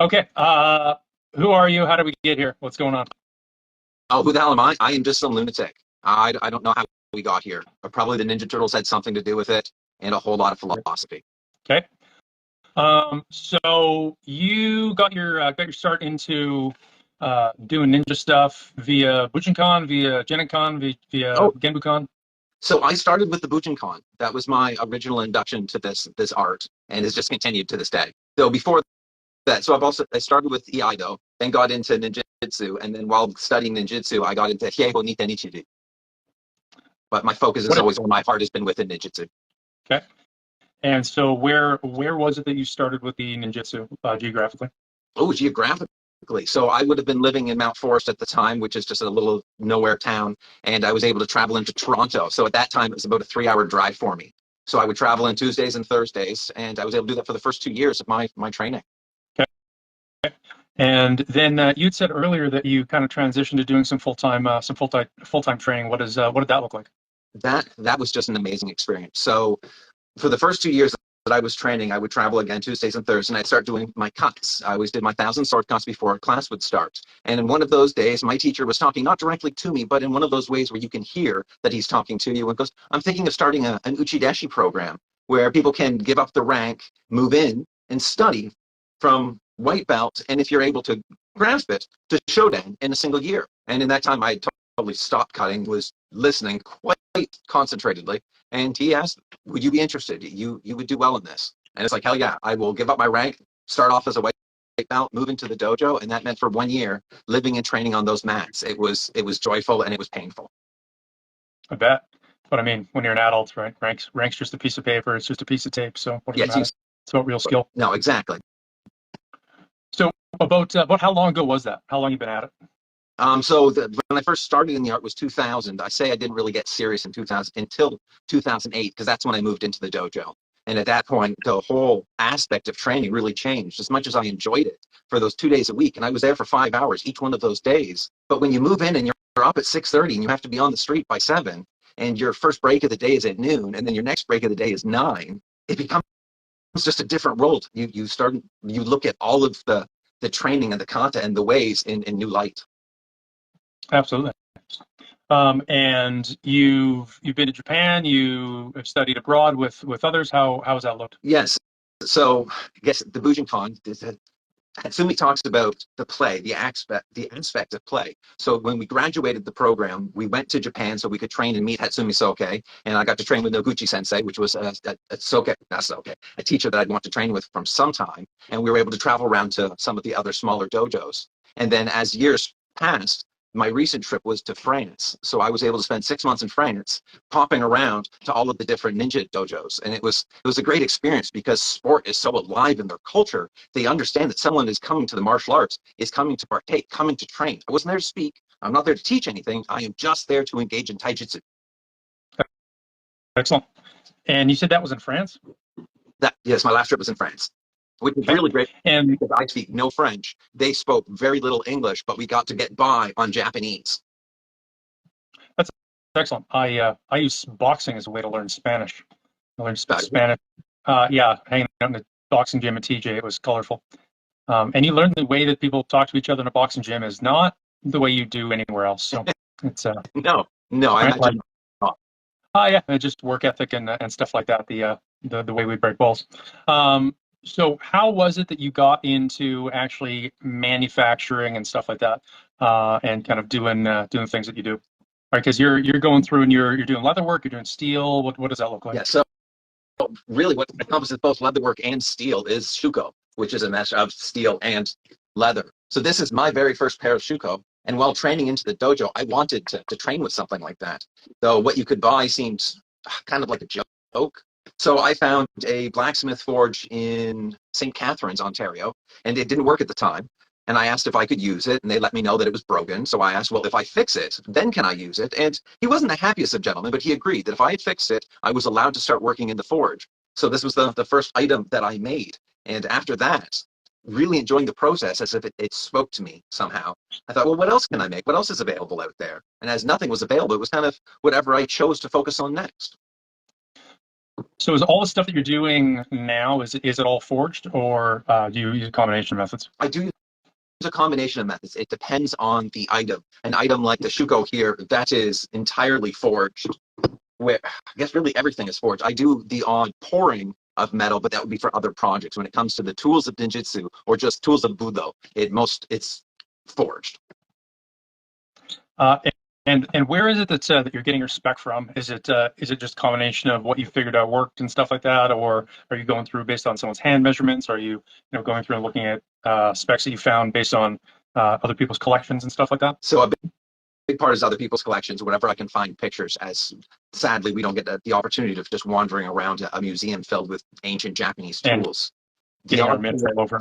Okay. Who are you? How did we get here? What's going on? Oh, who the hell am I? I am just some lunatic. I don't know how we got here, but probably the Ninja Turtles had something to do with it and a whole lot of philosophy. Okay. So you got your start into doing ninja stuff via Bujinkan, via Geninkan, via Oh, Genbukan. so I started with the Bujinkan. That was my original induction to this art, and has just continued to this day. So before that, I started with Iaido, then got into ninjutsu, and then while studying ninjutsu, I got into Hieho Nite Nichiri. But my focus is What? always where my heart has been within ninjutsu. Okay. And so where was it that you started with the ninjutsu geographically? Oh, geographically. So I would have been living in Mount Forest at the time, which is just a little nowhere town, and I was able to travel into Toronto. So at that time, it was about a 3 hour drive for me. So I would travel on Tuesdays and Thursdays, and I was able to do that for the first 2 years of my training. Okay. And then you'd said earlier that you kind of transitioned to doing some full-time training. What did that look like? That was just an amazing experience. So for the first 2 years that I was training, I would travel again Tuesdays and Thursdays, and I'd start doing my cuts. I always did my 1,000 sword cuts before class would start. And in one of those days, my teacher was talking not directly to me, but in one of those ways where you can hear that he's talking to you and goes, I'm thinking of starting an Uchideshi program where people can give up the rank, move in, and study from white belt, and if you're able to grasp it, to Shodan in a single year. And in that time, I totally stopped cutting, was listening quite concentratedly, and he asked, would you be interested? You would do well in this. And it's like, hell yeah, I will give up my rank, start off as a white belt, move into the dojo. And that meant for 1 year living and training on those mats. It was joyful and it was painful. I bet. But I mean, when you're an adult, right? Rank's just a piece of paper. It's just a piece of tape. So what does it Yes, matter? It's about real skill. no, exactly. So about how long ago was that? How long you been at it? When I first started in the art was 2000. I say I didn't really get serious in 2000 until 2008, because that's when I moved into the dojo. And at that point, the whole aspect of training really changed. As much as I enjoyed it for those 2 days a week, and I was there for 5 hours each one of those days. But when you move in and you're up at 6:30 and you have to be on the street by 7, and your first break of the day is at noon, and then your next break of the day is 9, it becomes just a different world. You look at all of the training and the content and the ways in new light. Absolutely. And you've been to Japan. You have studied abroad with others. How has that looked? Yes. So I guess the Bujinkan, Hatsumi talks about the aspect of play. So when we graduated the program, we went to Japan so we could train and meet Hatsumi Soke, and I got to train with Noguchi Sensei, which was a teacher that I'd want to train with from some time, and we were able to travel around to some of the other smaller dojos. And then as years passed, my recent trip was to France. So I was able to spend 6 months in France, popping around to all of the different ninja dojos. And it was a great experience because sport is so alive in their culture. They understand that someone is coming to the martial arts, is coming to partake, coming to train. I wasn't there to speak. I'm not there to teach anything. I am just there to engage in taijutsu. Excellent. And you said that was in France? Yes, my last trip was in France, which was Okay. really great And because I speak no French. They spoke very little English, but we got to get by on Japanese. that's excellent. I use boxing as a way to learn Spanish. I learned Uh, Spanish. Yeah, hanging out in the boxing gym at TJ. It was colorful. And you learn the way that people talk to each other in a boxing gym is not the way you do anywhere else. So it's no, no, I like, imagine not. yeah, just work ethic and stuff like that. The way we break balls. So how was it that you got into actually manufacturing and stuff like that, and kind of doing things that you do? Right, because you're going through and you're doing leather work, you're doing steel. What does that look like? Yeah, so really what encompasses both leatherwork and steel is shuko, which is a mesh of steel and leather. So this is my very first pair of shuko. And while training into the dojo, I wanted to train with something like that. Though what you could buy seemed kind of like a joke. So I found a blacksmith forge in St. Catharines, Ontario, and it didn't work at the time. And I asked if I could use it, and they let me know that it was broken. So I asked, well, if I fix it, then can I use it? And he wasn't the happiest of gentlemen, but he agreed that if I had fixed it, I was allowed to start working in the forge. So this was the first item that I made. And after that, really enjoying the process as if it spoke to me somehow. I thought, well, what else can I make? What else is available out there? And as nothing was available, it was kind of whatever I chose to focus on next. So is all the stuff that you're doing now, is it all forged, or do you use a combination of methods? I do use a combination of methods. It depends on the item. An item like the shuko here, that is entirely forged. Where I guess really everything is forged. I do the odd pouring of metal, but that would be for other projects. When it comes to the tools of ninjutsu or just tools of budo, it's forged. Uh, and where is it that you're getting your spec from? Is it just a combination of what you figured out worked and stuff like that, or are you going through based on someone's hand measurements? Are you going through and looking at specs that you found based on other people's collections and stuff like that? So a big part is other people's collections. Whenever I can find pictures, as sadly we don't get the opportunity of just wandering around a museum filled with ancient Japanese tools. Getting our mitts all over.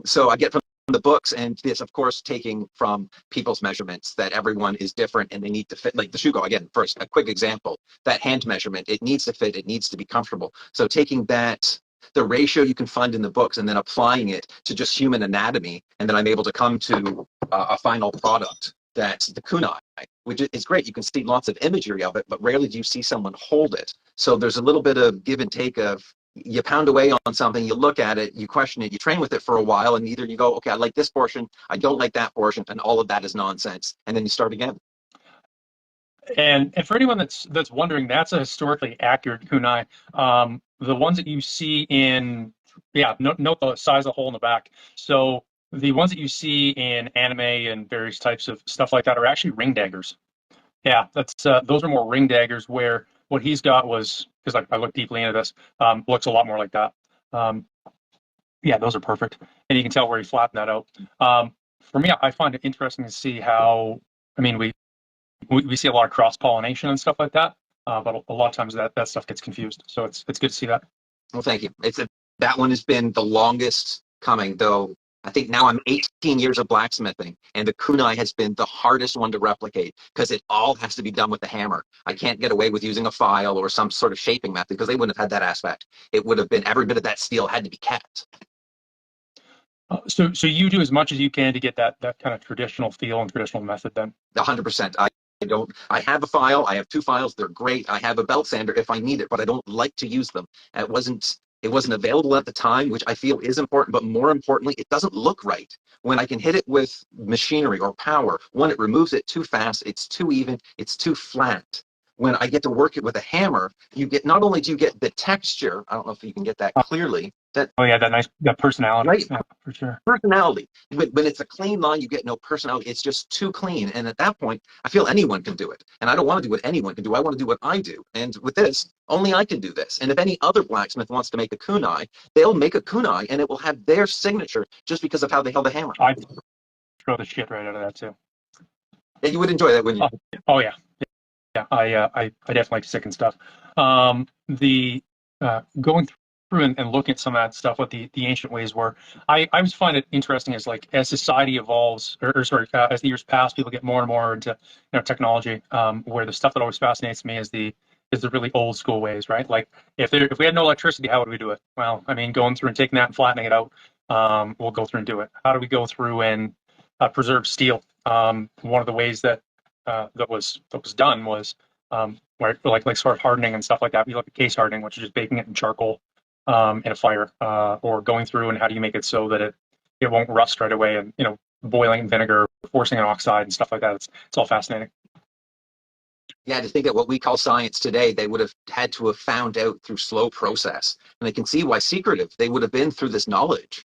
So I get from the books, and this, of course, taking from people's measurements that everyone is different and they need to fit. Like the shuko, again, first, a quick example, that hand measurement, it needs to fit, it needs to be comfortable. So taking that, the ratio you can find in the books, and then applying it to just human anatomy, and then I'm able to come to a final product that's the kunai, which is great. You can see lots of imagery of it, but rarely do you see someone hold it. So there's a little bit of give and take of, you pound away on something, you look at it, you question it, you train with it for a while, and either you go, okay, I like this portion, I don't like that portion, and all of that is nonsense, and then you start again. And for anyone that's wondering, that's a historically accurate kunai. The ones that you see in, yeah, note the size of the hole in the back. So the ones that you see in anime and various types of stuff like that are actually ring daggers. Yeah, that's those are more ring daggers, where what he's got was, because I looked deeply into this, looks a lot more like that. Yeah, those are perfect, and you can tell where he flattened that out. For me, I find it interesting to see how, I mean, we see a lot of cross pollination and stuff like that, but a lot of times that stuff gets confused. So it's good to see that. Well, thank you. That one has been the longest coming, though. I think now I'm 18 years of blacksmithing, and the kunai has been the hardest one to replicate because it all has to be done with the hammer. I can't get away with using a file or some sort of shaping method because they wouldn't have had that aspect. It would have been every bit of that steel had to be kept. So you do as much as you can to get that kind of traditional feel and traditional method then. 100%. I have a file. I have two files. They're great. I have a belt sander if I need it, but I don't like to use them. It wasn't available at the time, which I feel is important, but more importantly, it doesn't look right. When I can hit it with machinery or power, one, it removes it too fast, it's too even, it's too flat. When I get to work it with a hammer, not only do you get the texture, I don't know if you can get that clearly, Oh yeah, that personality, right, yeah, for sure. personality. When it's a clean line, you get no personality. It's just too clean. And at that point, I feel anyone can do it. And I don't want to do what anyone can do. I want to do what I do. And with this, only I can do this. And if any other blacksmith wants to make a kunai, they'll make a kunai, and it will have their signature just because of how they held the hammer. I'd throw the shit right out of that too. And you would enjoy that, wouldn't you? Oh yeah. Yeah, I definitely like stick and stuff. Going through and looking at some of that stuff, what the ancient ways were, I always find it interesting as as society evolves, as the years pass, people get more and more into technology. Where the stuff that always fascinates me is the really old school ways, right? Like if we had no electricity, how would we do it? Well, I mean, going through and taking that and flattening it out, we'll go through and do it. How do we go through and preserve steel? One of the ways that was done was where like sort of hardening and stuff like that. You look at case hardening, which is just baking it in charcoal in a fire, or going through and how do you make it so that it won't rust right away, and boiling vinegar, forcing an oxide and stuff like that. It's all fascinating. Yeah, to think that what we call science today, they would have had to have found out through slow process, and I can see why secretive they would have been through this knowledge.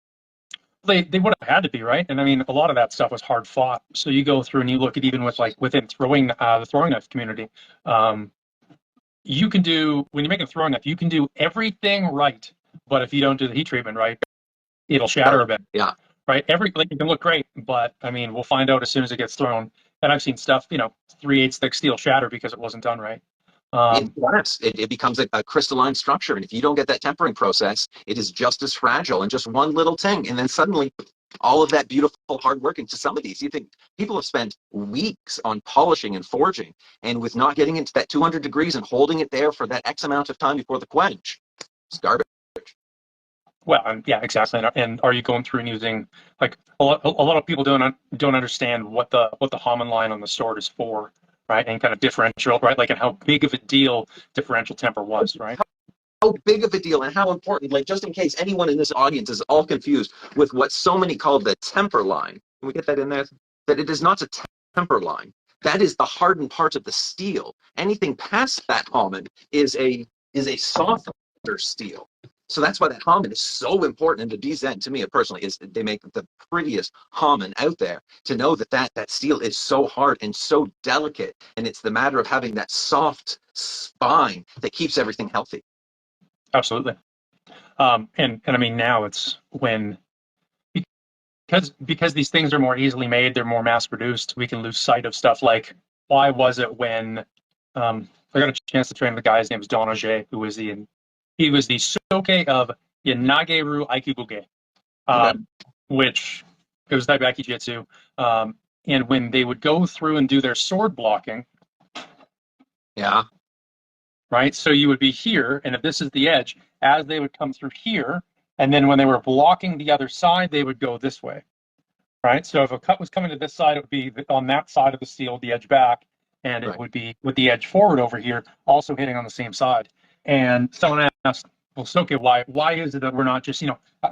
They would have had to be, right? And I mean, a lot of that stuff was hard fought. So you go through and you look at even with within throwing the throwing knife community, you can do, when you're making a throwing knife, you can do everything right, but if you don't do the heat treatment right, it'll shatter a bit. Yeah. Right. It can look great, but I mean, we'll find out as soon as it gets thrown. And I've seen stuff, 3/8 thick steel shatter because it wasn't done right. It becomes a crystalline structure, and if you don't get that tempering process, it is just as fragile, and just one little thing, and then suddenly all of that beautiful hard work into some of these, you think people have spent weeks on polishing and forging, and with not getting into that 200 degrees and holding it there for that X amount of time before the quench, it's garbage. Well, yeah, exactly. And are you going through and using, like, a lot of people don't understand what the Hammond line on the sword is for. right? And kind of differential, right? Like, and how big of a deal differential temper was, right? How big of a deal and how important, like just in case anyone in this audience is all confused with what so many call the temper line. Can we get that in there? That it is not a temper line. That is the hardened part of the steel. Anything past that Hammond is a softer steel. So that's why that Hammond is so important. And the D-Zen, to me personally, is they make the prettiest Hammond out there. To know that that steel is so hard and so delicate, and it's the matter of having that soft spine that keeps everything healthy. Absolutely. And I mean, now it's when, because these things are more easily made, they're more mass produced, we can lose sight of stuff like, why was it when I got a chance to train with a guy, his name was Don Auger, who was he was the soke of Yanageru Aikibuge, which it was Daibaki Jitsu. And when they would go through and do their sword blocking, yeah, right? So you would be here, and if this is the edge, as they would come through here, and then when they were blocking the other side, they would go this way, right? So if a cut was coming to this side, it would be on that side of the steel, the edge back, and it would be with the edge forward over here, also hitting on the same side. And someone asked, well, Soke, why is it that we're not just,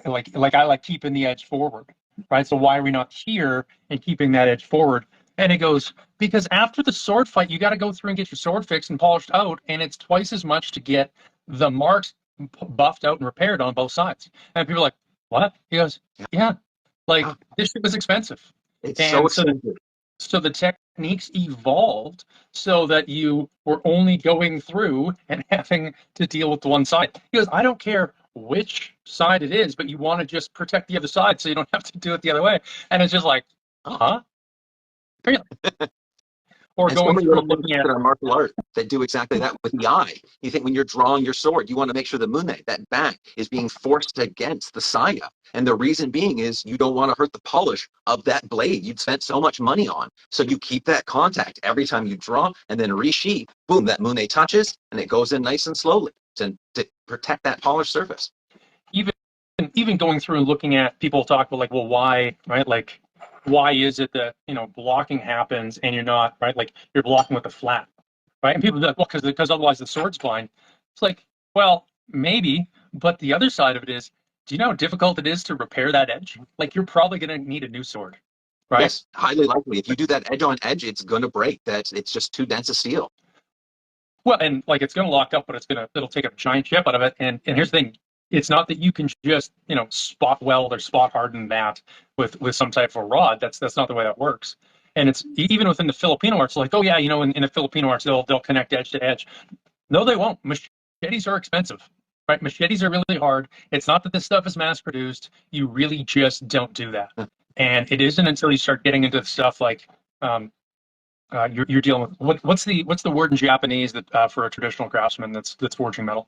like I like keeping the edge forward, right? So why are we not here and keeping that edge forward? And it goes, because after the sword fight, you got to go through and get your sword fixed and polished out, and it's twice as much to get the marks buffed out and repaired on both sides. And people are like, what? He goes, yeah, like this shit was expensive. It's so expensive. So the techniques evolved so that you were only going through and having to deal with the one side. He goes, I don't care which side it is, but you want to just protect the other side so you don't have to do it the other way. And it's just like, huh? Really? Or and going so through and looking at our martial art that do exactly that with the eye. You think when you're drawing your sword, you want to make sure the mune, that back, is being forced against the saya. And the reason being is you don't want to hurt the polish of that blade you'd spent so much money on. So you keep that contact every time you draw, and then resheath, boom, that mune touches, and it goes in nice and slowly to protect that polished surface. Even going through and looking at, people talk about like, well, why, right? Like, why is it that, blocking happens and you're not, right? Like, you're blocking with a flat, right? And people are like, well, because otherwise the sword's blind. It's like, well, maybe, but the other side of it is, do you know how difficult it is to repair that edge? Like, you're probably going to need a new sword, right? Yes, highly likely. If you do that edge on edge, it's going to break. It's just too dense a steel. Well, and like, it's going to lock up, but it'll take a giant chip out of it. And here's the thing. It's not that you can just, spot weld or spot harden that with some type of rod. That's not the way that works. And it's even within the Filipino arts, like, oh yeah, in the Filipino arts, they'll connect edge to edge. No, they won't. Machetes are expensive, right? Machetes are really hard. It's not that this stuff is mass produced. You really just don't do that. And it isn't until you start getting into stuff like, you're dealing with what's the word in Japanese that for a traditional craftsman that's forging metal?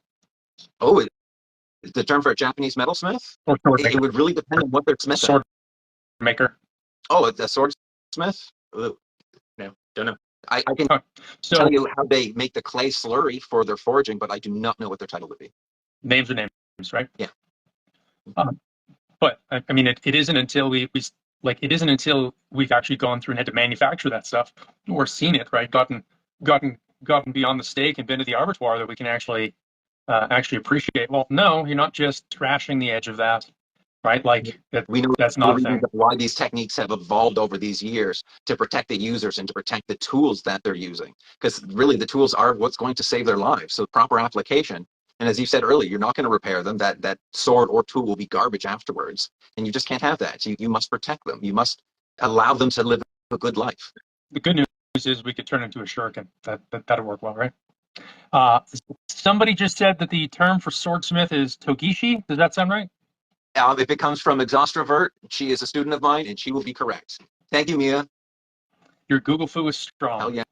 Oh, the term for a Japanese metalsmith? It would really depend on what they're smithing. Sword maker. Oh, a swordsmith? No, don't know. I can tell you how they make the clay slurry for their forging, but I do not know what their title would be. Names are names, right? Yeah. But I mean, it isn't until it isn't until we've actually gone through and had to manufacture that stuff or seen it, right? Gotten beyond the stake and been to the abattoir that we can actually appreciate. Well, no, you're not just trashing the edge of that, right? Like we know that's not a thing. Why these techniques have evolved over these years to protect the users and to protect the tools that they're using, because really the tools are what's going to save their lives. So proper application. And as you said earlier, you're not going to repair them. That sword or tool will be garbage afterwards, and you just can't have that. You must protect them. You must allow them to live a good life. The good news is we could turn into a shuriken. That'll work well, right? Somebody just said that the term for swordsmith is togishi. Does that sound right? If it comes from Exostrovert, she is a student of mine, and she will be correct. Thank you, Mia. Your Google Fu is strong. Oh yeah,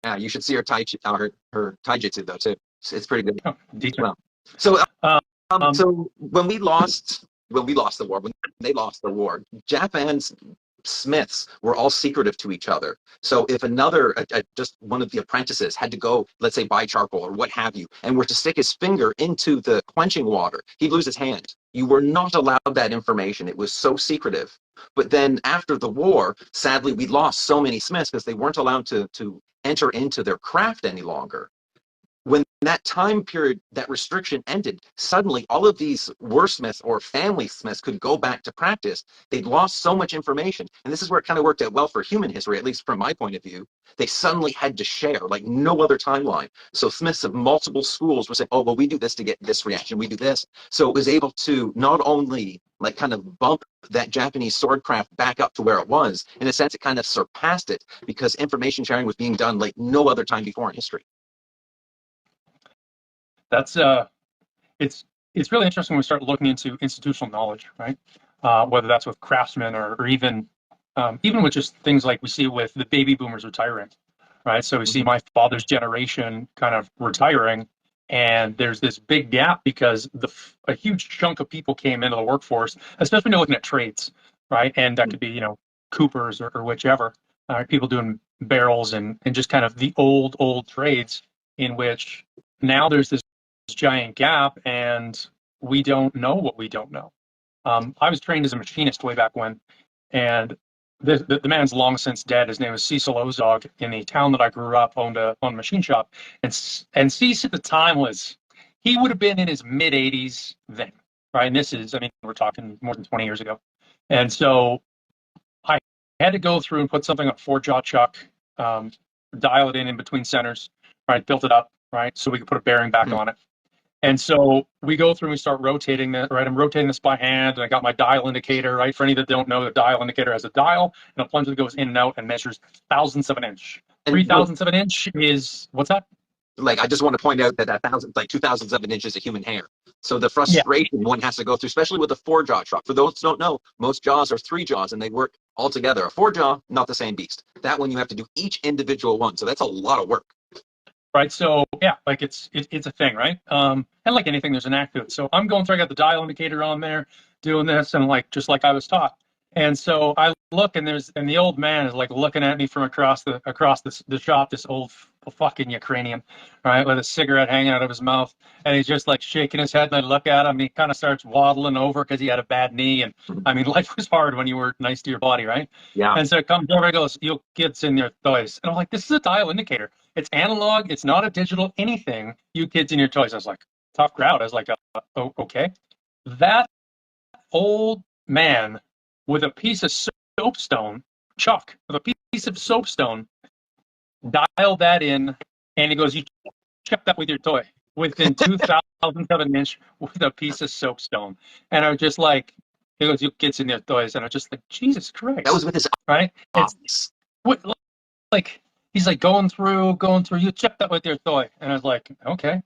yeah. You should see her taijutsu though too. It's pretty good. Oh, well, so so when we lost the war, when they lost the war, Japan's smiths were all secretive to each other. So if another, just one of the apprentices had to go, let's say, buy charcoal or what have you, and were to stick his finger into the quenching water, he'd lose his hand. You were not allowed that information. It was so secretive. But then after the war, sadly, we lost so many smiths because they weren't allowed to enter into their craft any longer. When that time period, that restriction ended, suddenly all of these wordsmiths or family smiths could go back to practice. They'd lost so much information. And this is where it kind of worked out well for human history, at least from my point of view. They suddenly had to share like no other timeline. So smiths of multiple schools were saying, oh, well, we do this to get this reaction. We do this. So it was able to not only like kind of bump that Japanese swordcraft back up to where it was. In a sense, it kind of surpassed it because information sharing was being done like no other time before in history. That's it's really interesting when we start looking into institutional knowledge, right? Whether that's with craftsmen or even with just things like we see with the baby boomers retiring, right? So we see my father's generation kind of retiring, and there's this big gap because a huge chunk of people came into the workforce, especially when you're looking at trades, right? And that could be, coopers or whichever, people doing barrels and just kind of the old trades in which now there's this giant gap and we don't know what we don't know. I was trained as a machinist way back when, and the man's long since dead. His name was Cecil Ozog. In the town that I grew up, owned a machine shop, and Cecil at the time he would have been in his mid 80s then, right? And this is, we're talking more than 20 years ago, and so I had to go through and put something on a 4-jaw chuck, dial it in between centers, right? Built it up, right, so we could put a bearing back on it. And so we go through and we start rotating that, right? I'm rotating this by hand, and I got my dial indicator, right? For any that don't know, the dial indicator has a dial and a plunger that goes in and out and measures thousandths of an inch. And 3,000ths of an inch is, what's that? Like, I just want to point out that 2,000ths of an inch is a human hair. So the frustration one has to go through, especially with a 4-jaw truck. For those who don't know, most jaws are 3 jaws and they work all together. A 4-jaw, not the same beast. That one you have to do each individual one. So that's a lot of work. Right. So yeah, like it's a thing, right? And like anything, there's an act to it. So I'm going through, I got the dial indicator on there, doing this, and just like I was taught. And so I look, and the old man is like looking at me from across the shop, this old fucking Ukrainian, right, with a cigarette hanging out of his mouth, and he's just like shaking his head. And I look at him, and he kind of starts waddling over because he had a bad knee, and life was hard when you were nice to your body, right? Yeah. And so it comes over and goes, "You kids in your toys," and I'm like, "This is a dial indicator. It's analog. It's not a digital anything. You kids in your toys." I was like, tough crowd. I was like, oh, okay. That old man with a piece of soapstone, Chuck, with a piece of soapstone, dialed that in, and he goes, "You check that with your toy within 2,000ths of an inch with a piece of soapstone." And I was just like, he goes, "You kids in your toys," and I was just like, Jesus Christ. That was with his right. It's like. He's like going through, you check that with your toy. And I was like, okay.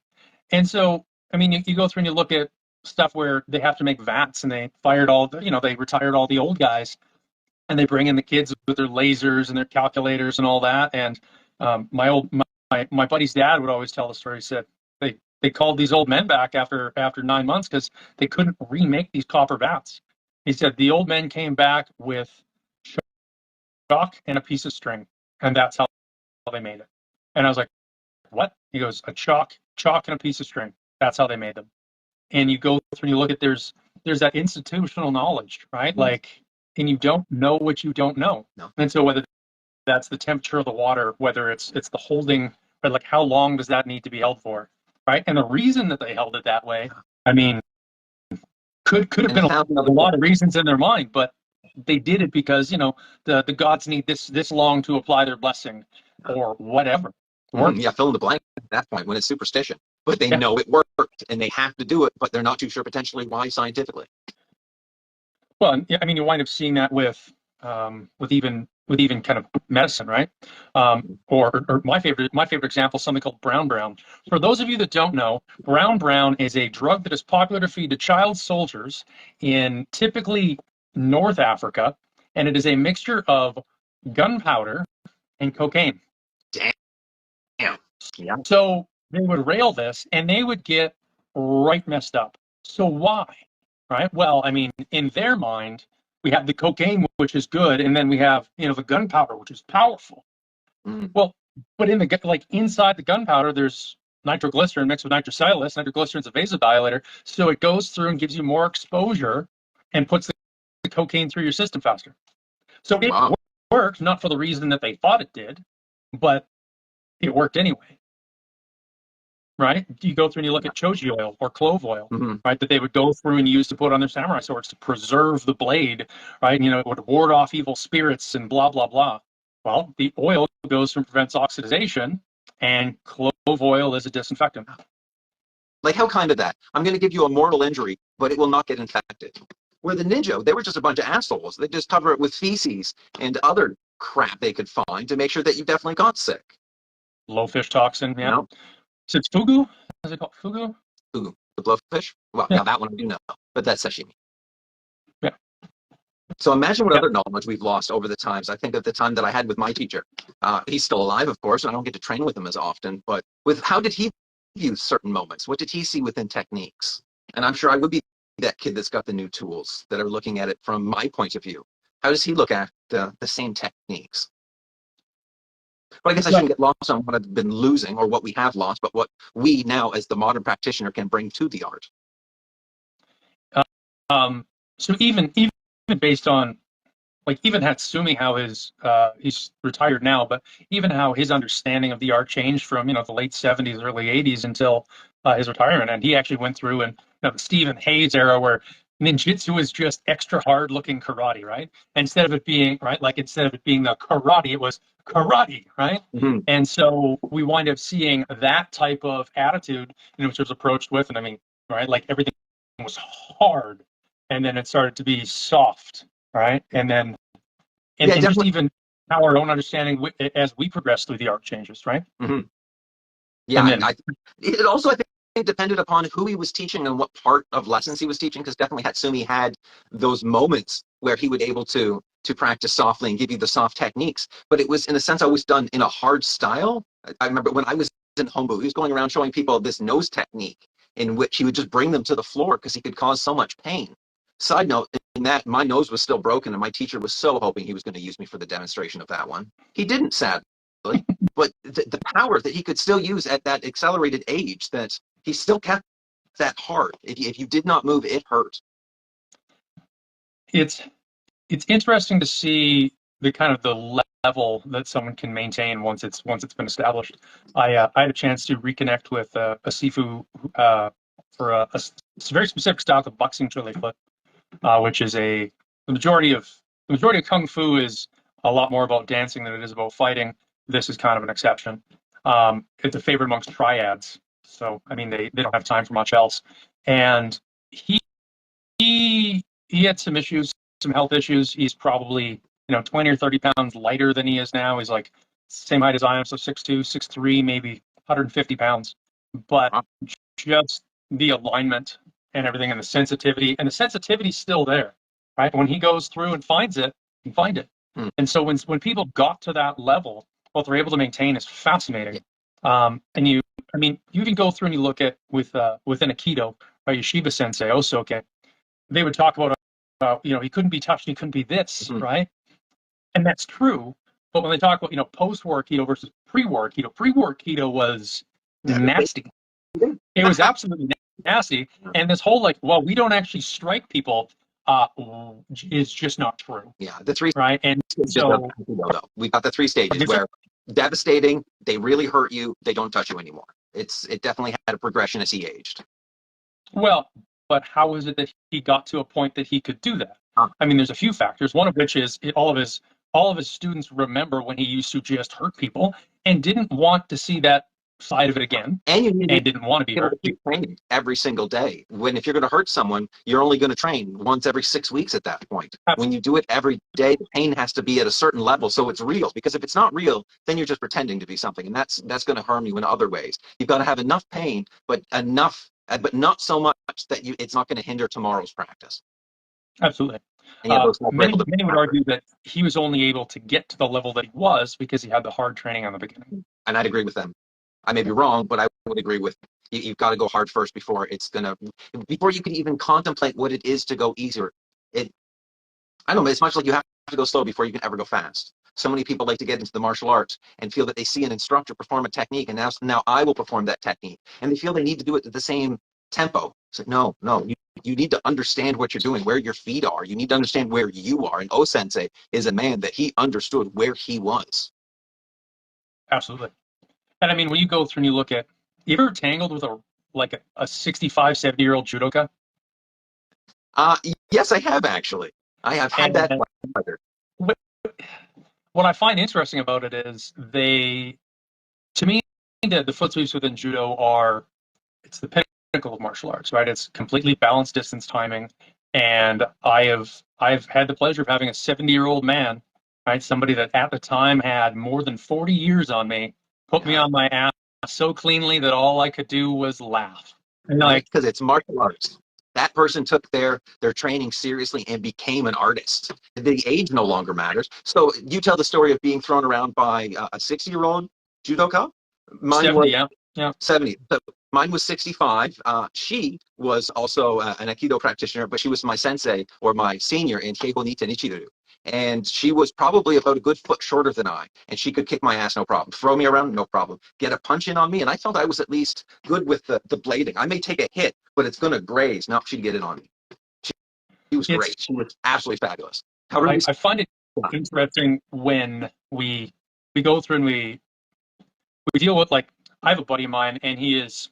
And so, you go through and you look at stuff where they have to make vats, and they fired they retired all the old guys, and they bring in the kids with their lasers and their calculators and all that. And my buddy's dad would always tell the story. He said they called these old men back after 9 months because they couldn't remake these copper vats. He said the old men came back with chalk and a piece of string, and that's how they made it. And I was like, what? He goes, a chalk and a piece of string. That's how they made them. And you go through and you look at there's that institutional knowledge, right? And you don't know what you don't know. No. And so whether that's the temperature of the water, whether it's the holding, but like how long does that need to be held for, right? And the reason that they held it that way, could have been a lot of reasons in their mind, but they did it because the gods need this long to apply their blessing or whatever. Yeah, fill in the blank at that point when it's superstition. But they know it worked and they have to do it, but they're not too sure potentially why scientifically. Well, you wind up seeing that with even kind of medicine, right? Or my favorite example, something called brown. For those of you that don't know, brown is a drug that is popular to feed to child soldiers in typically North Africa, and it is a mixture of gunpowder and cocaine. Damn. Yeah. So they would rail this, and they would get right messed up. So why? Right? Well, in their mind, We have the cocaine, which is good, and then we have, the gunpowder, which is powerful. Mm. Well, but inside the gunpowder, there's nitroglycerin mixed with nitrocellulose. Nitroglycerin is a vasodilator, so it goes through and gives you more exposure and puts the cocaine through your system faster. So it Wow. worked, not for the reason that they thought it did, but it worked anyway. Right? You go through and you look at choji oil or clove oil, right? That they would go through and use to put on their samurai swords to preserve the blade, right? And, it would ward off evil spirits and blah, blah, blah. Well, the oil goes and prevents oxidation, and clove oil is a disinfectant. Like, how kind of that? I'm going to give you a mortal injury, but it will not get infected. Where the ninja, they were just a bunch of assholes. They just cover it with feces and other crap they could find to make sure that you definitely got sick. Blowfish toxin, yeah. No. So it's fugu? Is it called fugu? Fugu, the blowfish? Well, yeah, that one I do know, but that's sashimi. Yeah. So imagine what other knowledge we've lost over the times. I think of the time that I had with my teacher. He's still alive, of course, and I don't get to train with him as often, but how did he view certain moments? What did he see within techniques? And I'm sure I would be that kid that's got the new tools that are looking at it from my point of view. How does he look at the same techniques? But I guess I shouldn't get lost on what I've been losing or what we have lost, but what we now as the modern practitioner can bring to the art. So even based on, like, even Hatsumi, how he's retired now, but even how his understanding of the art changed from, the late 70s, early 80s until his retirement. And he actually went through and the Stephen Hayes era where ninjutsu was just extra hard looking karate, right? Instead of it being the karate, it was karate, right? And so we wind up seeing that type of attitude, which was approached with, and I mean, right, like everything was hard, and then it started to be soft, right? And then, and just even how our own understanding as we progress through the art changes, right? Yeah, it also, I think, depended upon who he was teaching and what part of lessons he was teaching, because definitely Hatsumi had those moments where he would able to practice softly and give you the soft techniques, but it was in a sense always done in a hard style. I remember when I was in Hombu, he was going around showing people this nose technique in which he would just bring them to the floor because he could cause so much pain. Side note, in that, my nose was still broken and my teacher was so hoping he was going to use me for the demonstration of that one. He didn't, sadly, but the power that he could still use at that accelerated age, that he still kept that hard. If you did not move, it hurt. It's interesting to see the kind of the level that someone can maintain once it's been established. I had a chance to reconnect with a Sifu for a very specific style of boxing chili flip, which is the majority of kung fu is a lot more about dancing than it is about fighting. This is kind of an exception. It's a favorite amongst triads. So, I mean, they don't have time for much else. And he had some issues, some health issues. He's probably, 20 or 30 pounds lighter than he is now. He's like same height as I am, so 6'2", 6'3", maybe 150 pounds. But just the alignment and everything, and the sensitivity's still there, right? When he goes through and finds it, he can find it. And so when people got to that level, what they're able to maintain is fascinating. And you even go through and you look at within Aikido, right? Yoshiba Sensei, Osoke, they would talk about he couldn't be touched, he couldn't be this, right? And that's true. But when they talk about post-war Aikido versus pre-war Aikido was nasty. It was absolutely nasty. And this whole we don't actually strike people is just not true. Yeah, the three right. And so we got the three stages where devastating, they really hurt you, they don't touch you anymore. It definitely had a progression as he aged. Well, but how is it that he got to a point that he could do that? I mean, there's a few factors. One of which is all of his students remember when he used to just hurt people and didn't want to see that side of it again, and didn't want to be hurt. Keep training every single day. If you're going to hurt someone, you're only going to train once every 6 weeks at that point. When you do it every day, the pain has to be at a certain level so it's real. Because if it's not real, then you're just pretending to be something, and that's going to harm you in other ways. You've got to have enough pain, but not so much that it's not going to hinder tomorrow's practice. Absolutely. Many would argue that he was only able to get to the level that he was because he had the hard training on the beginning. And I'd agree with them. I may be wrong, but I would agree with you've got to go hard first before you can even contemplate what it is to go easier. I know, it's much like you have to go slow before you can ever go fast. So many people like to get into the martial arts and feel that they see an instructor perform a technique, and now I will perform that technique, and they feel they need to do it at the same tempo. It's like, no, no, you need to understand what you're doing, where your feet are. You need to understand where you are. And O Sensei is a man that he understood where he was. Absolutely. And I mean, when you go through and you look at, you ever tangled with a 65, 70-year-old judoka? Uh, yes, I have actually. I have had that And pleasure. what I find interesting about it is to me, the foot sweeps within judo it's the pinnacle of martial arts, right? It's completely balanced distance timing. And I've had the pleasure of having a 70-year-old man, right? Somebody that at the time had more than 40 years on me, put me Yeah. on my ass so cleanly that all I could do was laugh. And Right? like, Because it's martial arts. That person took their training seriously and became an artist. The age no longer matters. So you tell the story of being thrown around by a 60-year-old judoka. Mine 70, was yeah. Yeah. 70. So mine was 65. She was also an Aikido practitioner, but she was my sensei or my senior in Keigo Nita Nichiru. And she was probably about a good foot shorter than I. And she could kick my ass, no problem. Throw me around, no problem. Get a punch in on me. And I felt I was at least good with the blading. I may take a hit, but it's going to graze. No, she'd get it on me. She was It's great. She was absolutely fabulous. However, I find it interesting when we go through and we deal with, like, I have a buddy of mine and he is,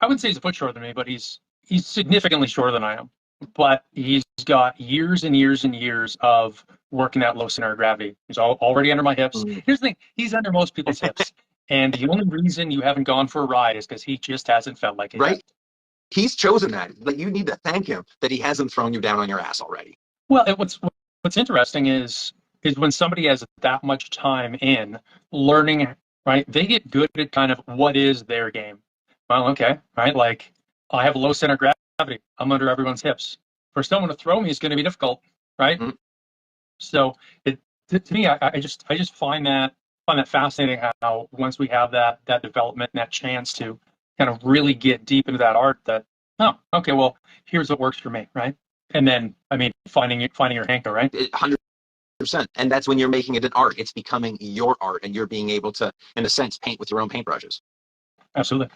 I wouldn't say he's a foot shorter than me, but he's significantly shorter than I am. But he's got years and years and years of working at low center of gravity. He's already under my hips. Here's the thing, he's under most people's hips. And the only reason you haven't gone for a ride is because he just hasn't felt like it right? yet. He's chosen that. Like, you need to thank him that he hasn't thrown you down on your ass already. Well, what's interesting is when somebody has that much time in learning, right? They get good at kind of what is their game. Well, okay, right? Like, I have a low center of gravity. I'm under everyone's hips. For someone to throw me is going to be difficult, right? Mm-hmm. So to me, I just find that fascinating how once we have that development and that chance to kind of really get deep into that art, that, oh, okay, well, here's what works for me, right? And then, I mean, finding your Hanko, right? 100%. And that's when you're making it an art. It's becoming your art, and you're being able to, in a sense, paint with your own paintbrushes. Absolutely.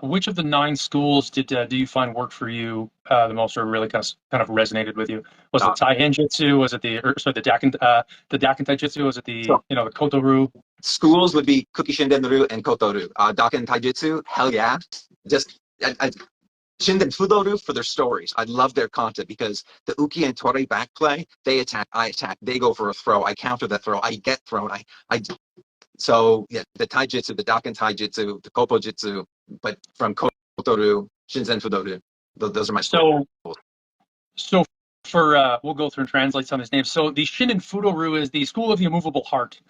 Which of the nine schools do you find worked for you the most, or really kind of resonated with you? Was it Tai Jitsu? Was it the Daken Taijutsu? Was it So the Koto-Ryu? schools would be Kuki Shinden-ryu and Koto-ryu. Daken Taijutsu, hell yeah. Just Shinden Fudo-ryu for their stories. I love their content because the Uki and Tori back play, they attack, I attack, they go for a throw, I counter that throw, I get thrown, so yeah, the Taijutsu, the Daken Taijutsu, the Kopo Jitsu, but from Koto-ryu, Shinzen Fudo-ryu, those are my schools. So we'll go through and translate some of his names. So the Shinin Fudo-ryu is the school of the immovable heart.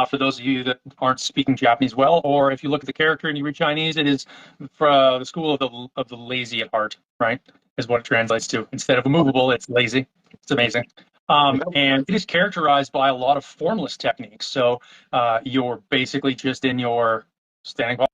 For those of you that aren't speaking Japanese well, or if you look at the character and you read Chinese, it is for the school of the lazy at heart, right? Is what it translates to. Instead of immovable, it's lazy. It's amazing. And it is characterized by a lot of formless techniques. So you're basically just in your standing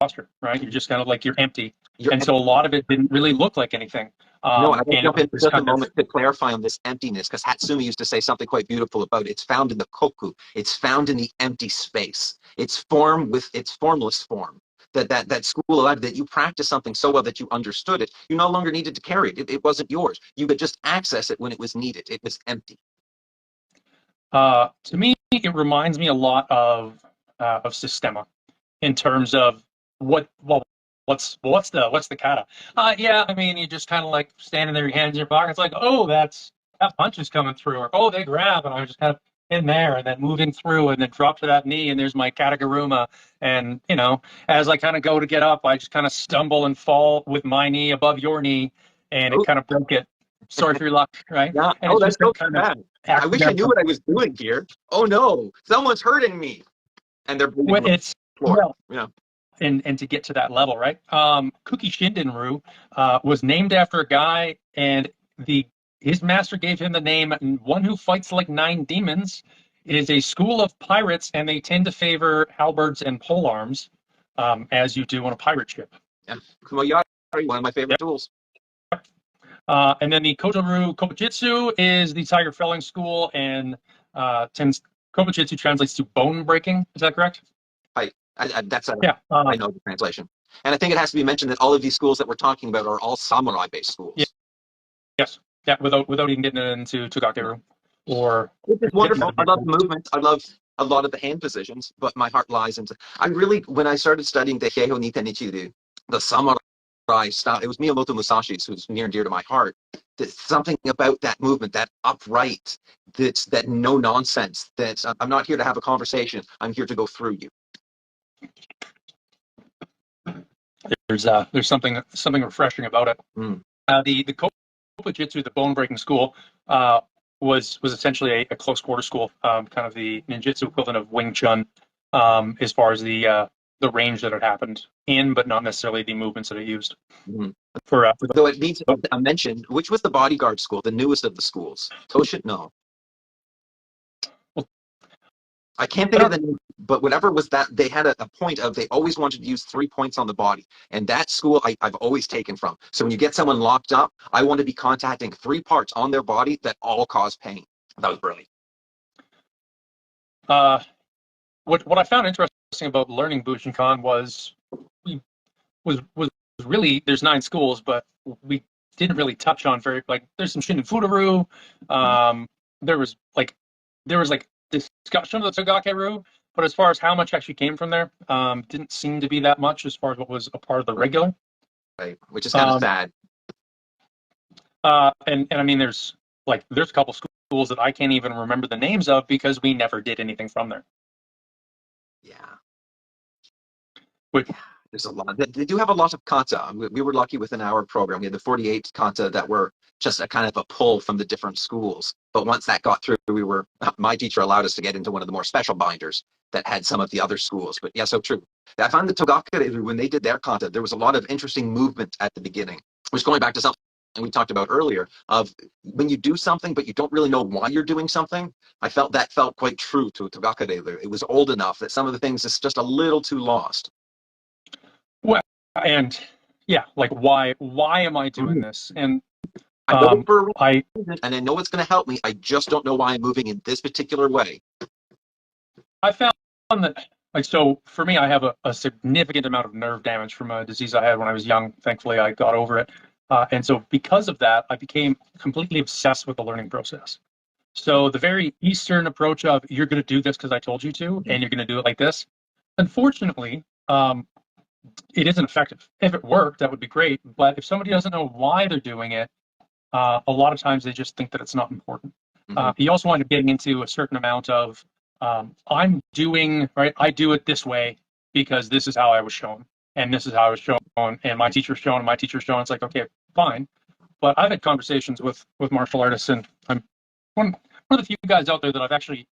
posture, right? You're just kind of like, you're empty. So a lot of it didn't really look like anything. No, I want to And jump in for just a kind of, moment to clarify on this emptiness, because Hatsumi used to say something quite beautiful about it. It's found in the koku. It's found in the empty space. It's form with its formless form. That school allowed that you practiced something so well that you understood it. You no longer needed to carry it. It wasn't yours. You could just access it when it was needed. It was empty. to me, it reminds me a lot of Systema in terms of what's the kata? Yeah, I mean, you just kind of like standing there, your hands in your pockets, like, oh, that punch is coming through, or oh, they grab, and I'm just kind of in there, and then moving through, and then drop to that knee, and there's my kataguruma, and as I kind of go to get up, I just kind of stumble and fall with my knee above your knee, and it kind of broke it. Sorry for your luck, right? Yeah. And Oh, it's that's just so kind bad. of I wish I knew what I was doing here. Oh no, someone's hurting me, and they're bleeding on the floor. Well, Yeah. and to get to that level, right? Kuki Shindenru was named after a guy, and his master gave him the name One Who Fights Like Nine Demons. It is a school of pirates, and they tend to favor halberds and polearms, as you do on a pirate ship. Yeah. Kumoyari, one of my favorite tools. And then the Kotoru Kopujitsu is the tiger felling school, and Kopujitsu translates to bone breaking. Is that correct? That's Yeah. I know the translation. And I think it has to be mentioned that all of these schools that we're talking about are all samurai-based schools. Yeah. Yes. Yeah. Without even getting into Togakeru or. Which is wonderful. I love the movement. I love a lot of the hand positions, but my heart lies into. I really, when I started studying the Heiho ni Tenichiru, the samurai style, it was Miyamoto Musashi's, who's near and dear to my heart. There's something about that movement, that upright, that no nonsense. That I'm not here to have a conversation. I'm here to go through you. There's something refreshing about it. The Kopujitsu, the bone breaking school, was essentially a close quarter school, kind of the ninjutsu equivalent of Wing Chun, as far as the range that it happened in, but not necessarily the movements that it used. Though it needs a mention, which was the bodyguard school, the newest of the schools? Toshin? No. Well, I can't think of the name, but whatever was that, they had a point of they always wanted to use 3 points on the body. And that school I've always taken from. So when you get someone locked up, I want to be contacting 3 parts on their body that all cause pain. That was brilliant. What I found interesting about learning Bujinkan was really, there's 9 schools, but we didn't really touch on there's some Shinin Fudaru. There was discussion of the Togakeru, but as far as how much actually came from there, didn't seem to be that much as far as what was a part of the regular. Right, which is kind of sad. And I mean, there's a couple schools that I can't even remember the names of because we never did anything from there. Yeah. Which, there's a lot. They do have a lot of kata. We were lucky within our program. We had the 48 kata that were just a kind of a pull from the different schools. But once that got through, my teacher allowed us to get into one of the more special binders that had some of the other schools. But yeah, so true. I found the Togakeru, when they did their kata, there was a lot of interesting movement at the beginning, which going back to something we talked about earlier, of when you do something but you don't really know why you're doing something. I felt quite true to Togakeru. It was old enough that some of the things is just a little too lost. Well, and yeah, like why am I doing this? And I know for a reason, and I know it's going to help me. I just don't know why I'm moving in this particular way. I found that, so for me, I have a significant amount of nerve damage from a disease I had when I was young. Thankfully, I got over it. And so because of that, I became completely obsessed with the learning process. So the very Eastern approach of you're going to do this because I told you to, and you're going to do it like this. Unfortunately, it isn't effective. If it worked, that would be great. But if somebody doesn't know why they're doing it, a lot of times they just think that it's not important. You also wind up getting into a certain amount of I do it this way because this is how I was shown, and this is how I was shown, and my teacher's shown, and my teacher's shown. It's like, okay, fine. But I've had conversations with martial artists, and I'm one of the few guys out there that I've actually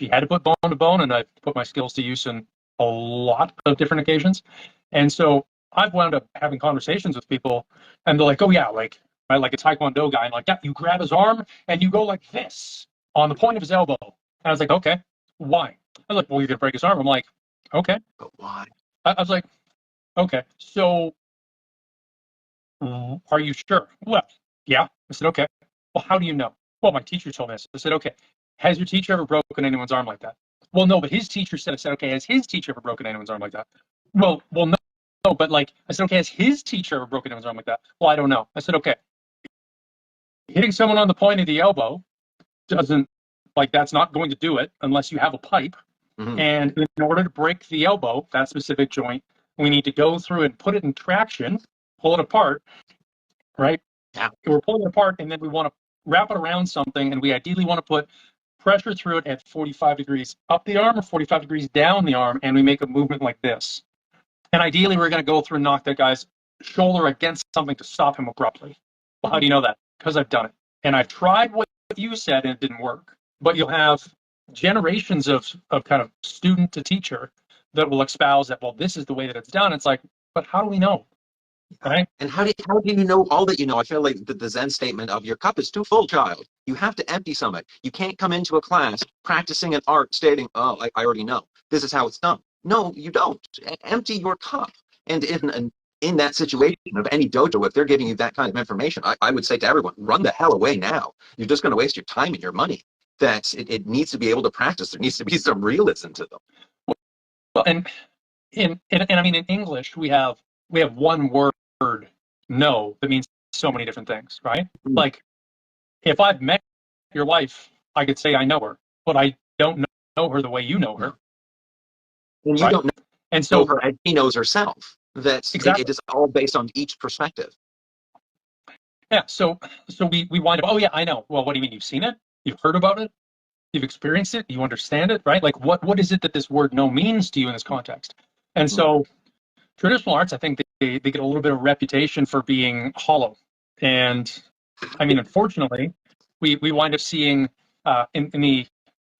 had to put bone to bone, and I've put my skills to use in a lot of different occasions. And so I've wound up having conversations with people, and they're like, oh yeah, like a Taekwondo guy, and like, yeah, you grab his arm and you go like this on the point of his elbow. And I was like, okay, why? I was like, well, you're gonna break his arm. I'm like, okay, but why? I was like, okay, so are you sure? Well, yeah. I said, okay. Well, how do you know? Well, my teacher told me this. I said, okay. Has your teacher ever broken anyone's arm like that? Well, no, but his teacher said. I said, okay. Has his teacher ever broken anyone's arm like that? Well, no, but like I said, okay. Has his teacher ever broken anyone's arm like that? Well, I don't know. I said, okay. Hitting someone on the point of the elbow doesn't, that's not going to do it unless you have a pipe. And in order to break the elbow, that specific joint, we need to go through and put it in traction, pull it apart, right? Yeah. We're pulling it apart, and then we want to wrap it around something, and we ideally want to put pressure through it at 45 degrees up the arm or 45 degrees down the arm, and we make a movement like this. And ideally, we're going to go through and knock that guy's shoulder against something to stop him abruptly. Well, how do you know that? Because I've done it. And I've tried what you said, and it didn't work. But you'll have generations of kind of student to teacher that will espouse that, well, this is the way that it's done. It's like, but how do we know? Right? And how do you know all that you know? I feel like the Zen statement of your cup is too full, child. You have to empty some of it. You can't come into a class practicing an art stating, oh, I already know. This is how it's done. No, you don't. Empty your cup. And in that situation of any dojo, if they're giving you that kind of information, I would say to everyone, run the hell away now. You're just going to waste your time and your money. That it needs to be able to practice. There needs to be some realism to them. Well, and I mean, in English, we have one word, no, that means so many different things, right? Like, if I've met your wife, I could say I know her, but I don't know her the way you know her. And you don't know her as she knows herself. That's exactly. It is all based on each perspective. Yeah. So we wind up, oh yeah, I know. Well, what do you mean? You've seen it? You've heard about it? You've experienced it? You understand it, right? Like, what is it that this word no means to you in this context? And so traditional arts, I think they get a little bit of reputation for being hollow. And I mean, unfortunately, we wind up seeing in the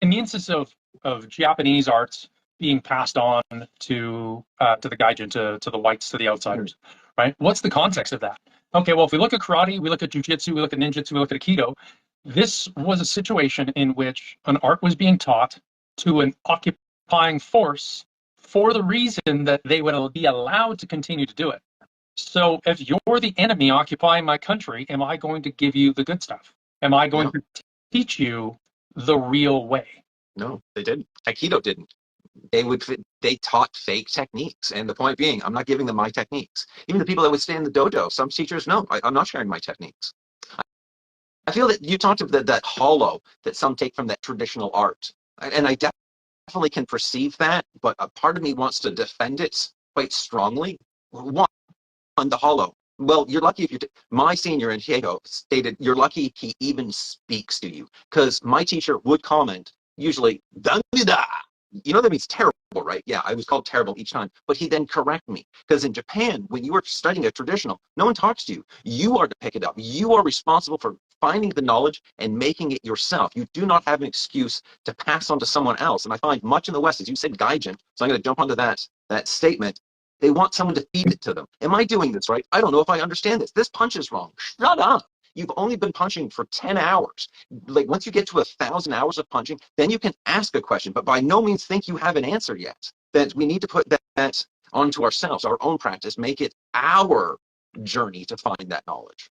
instance of Japanese arts being passed on to the gaijin, to the whites, to the outsiders, right? What's the context of that? Okay, well, if we look at karate, we look at jujitsu, we look at ninjutsu, we look at aikido, this was a situation in which an art was being taught to an occupying force for the reason that they would be allowed to continue to do it. So if you're the enemy occupying my country, am I going to give you the good stuff? Am I going to teach you the real way? No, they didn't. Aikido didn't. They taught fake techniques, and the point being, I'm not giving them my techniques. Even the people that would stay in the dojo, some teachers, no, I'm not sharing my techniques. I feel that you talked about that hollow that some take from that traditional art, and I definitely can perceive that, but a part of me wants to defend it quite strongly. One, the hollow. Well, you're lucky if my senior in Diego stated, you're lucky he even speaks to you, because my teacher would comment, usually, "Dangida." You know that means terrible, right? Yeah, I was called terrible each time, but he then correct me. Because in Japan, when you are studying a traditional, no one talks to you. You are to pick it up. You are responsible for finding the knowledge and making it yourself. You do not have an excuse to pass on to someone else. And I find much in the West, as you said, gaijin, so I'm going to jump onto that statement. They want someone to feed it to them. Am I doing this right? I don't know if I understand this. This punch is wrong. Shut up. You've only been punching for 10 hours. Like, once you get to 1,000 hours of punching, then you can ask a question, but by no means think you have an answer yet. That we need to put that onto ourselves, our own practice, make it our journey to find that knowledge.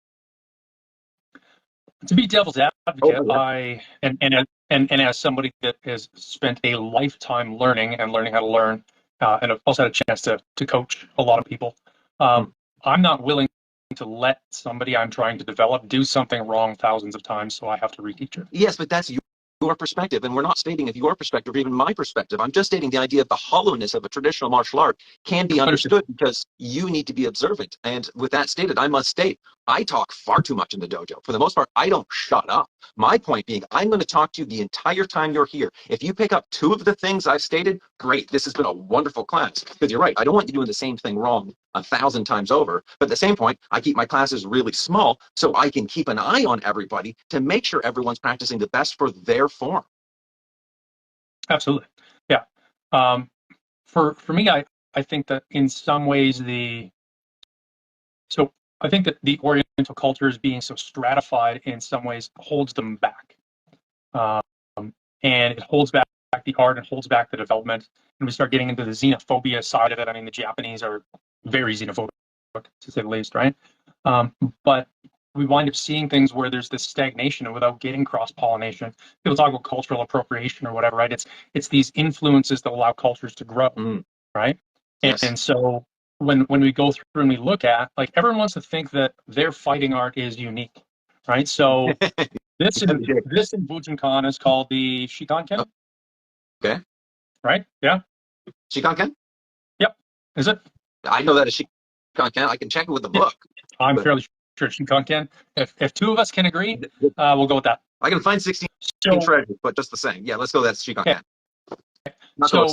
To be devil's advocate, and as somebody that has spent a lifetime learning how to learn, and I've also had a chance to coach a lot of people, I'm not willing to let somebody I'm trying to develop do something wrong thousands of times, so I have to reteach it. Yes, but that's your perspective, and we're not stating if your perspective or even my perspective. I'm just stating the idea of the hollowness of a traditional martial art can be understood because you need to be observant. And with that stated, I must state, I talk far too much in the dojo. For the most part, I don't shut up. My point being, I'm going to talk to you the entire time you're here. If you pick up 2 of the things I've stated, great. This has been a wonderful class. Because you're right, I don't want you doing the same thing wrong 1,000 times over. But at the same point, I keep my classes really small so I can keep an eye on everybody to make sure everyone's practicing the best for their form. Absolutely. Yeah. For me, I think that in some ways I think that the Oriental cultures being so stratified in some ways holds them back. And it holds back the art and holds back the development. And we start getting into the xenophobia side of it. I mean, the Japanese are very xenophobic, to say the least, right? But we wind up seeing things where there's this stagnation and without getting cross-pollination. People talk about cultural appropriation or whatever, right? It's these influences that allow cultures to grow, right? Yes. And so when we go through and we look at, like, everyone wants to think that their fighting art is unique, right? So this in Bujinkan is called the Shikanken. Okay. Right? Yeah. Shikanken? Yep. Is it? I know that as Shikanken. I can check it with the book. I'm fairly sure it's Shikanken. If 2 of us can agree, we'll go with that. I can find 16 treasures, but just the same. Yeah, let's go. That's Shikanken. Okay. Not so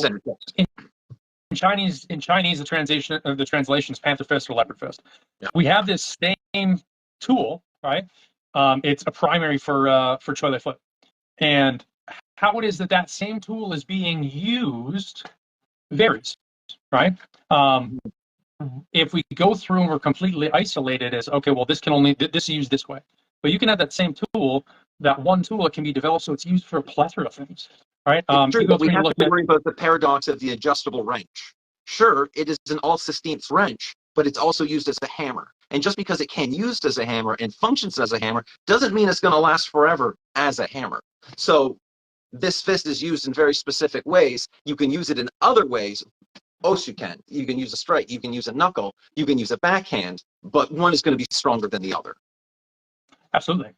in Chinese, the translation is Panther Fist or Leopard Fist. Yeah. We have this same tool, right? It's a primary for Choi Lei Foot, and how it is that same tool is being used varies, right? If we go through and we're completely isolated as, okay, well, this is used this way, but you can have that same tool, that one tool, it can be developed so it's used for a plethora of things, right? True, but we have to worry about the paradox of the adjustable wrench. Sure, it is an all-16th wrench, but it's also used as a hammer. And just because it can be used as a hammer and functions as a hammer doesn't mean it's going to last forever as a hammer. So this fist is used in very specific ways. You can use it in other ways. You can. You can use a strike. You can use a knuckle. You can use a backhand, but one is going to be stronger than the other. Absolutely.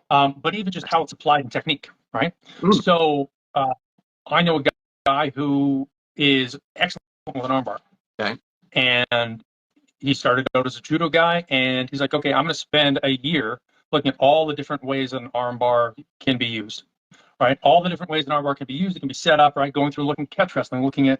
But even just how it's applied in technique, right? Mm. So I know a guy who is excellent with an armbar. Okay. And he started out as a judo guy, and he's like, okay, I'm going to spend a year looking at all the different ways an armbar can be used, right? All the different ways an armbar can be used. It can be set up, right? Going through looking at catch wrestling, looking at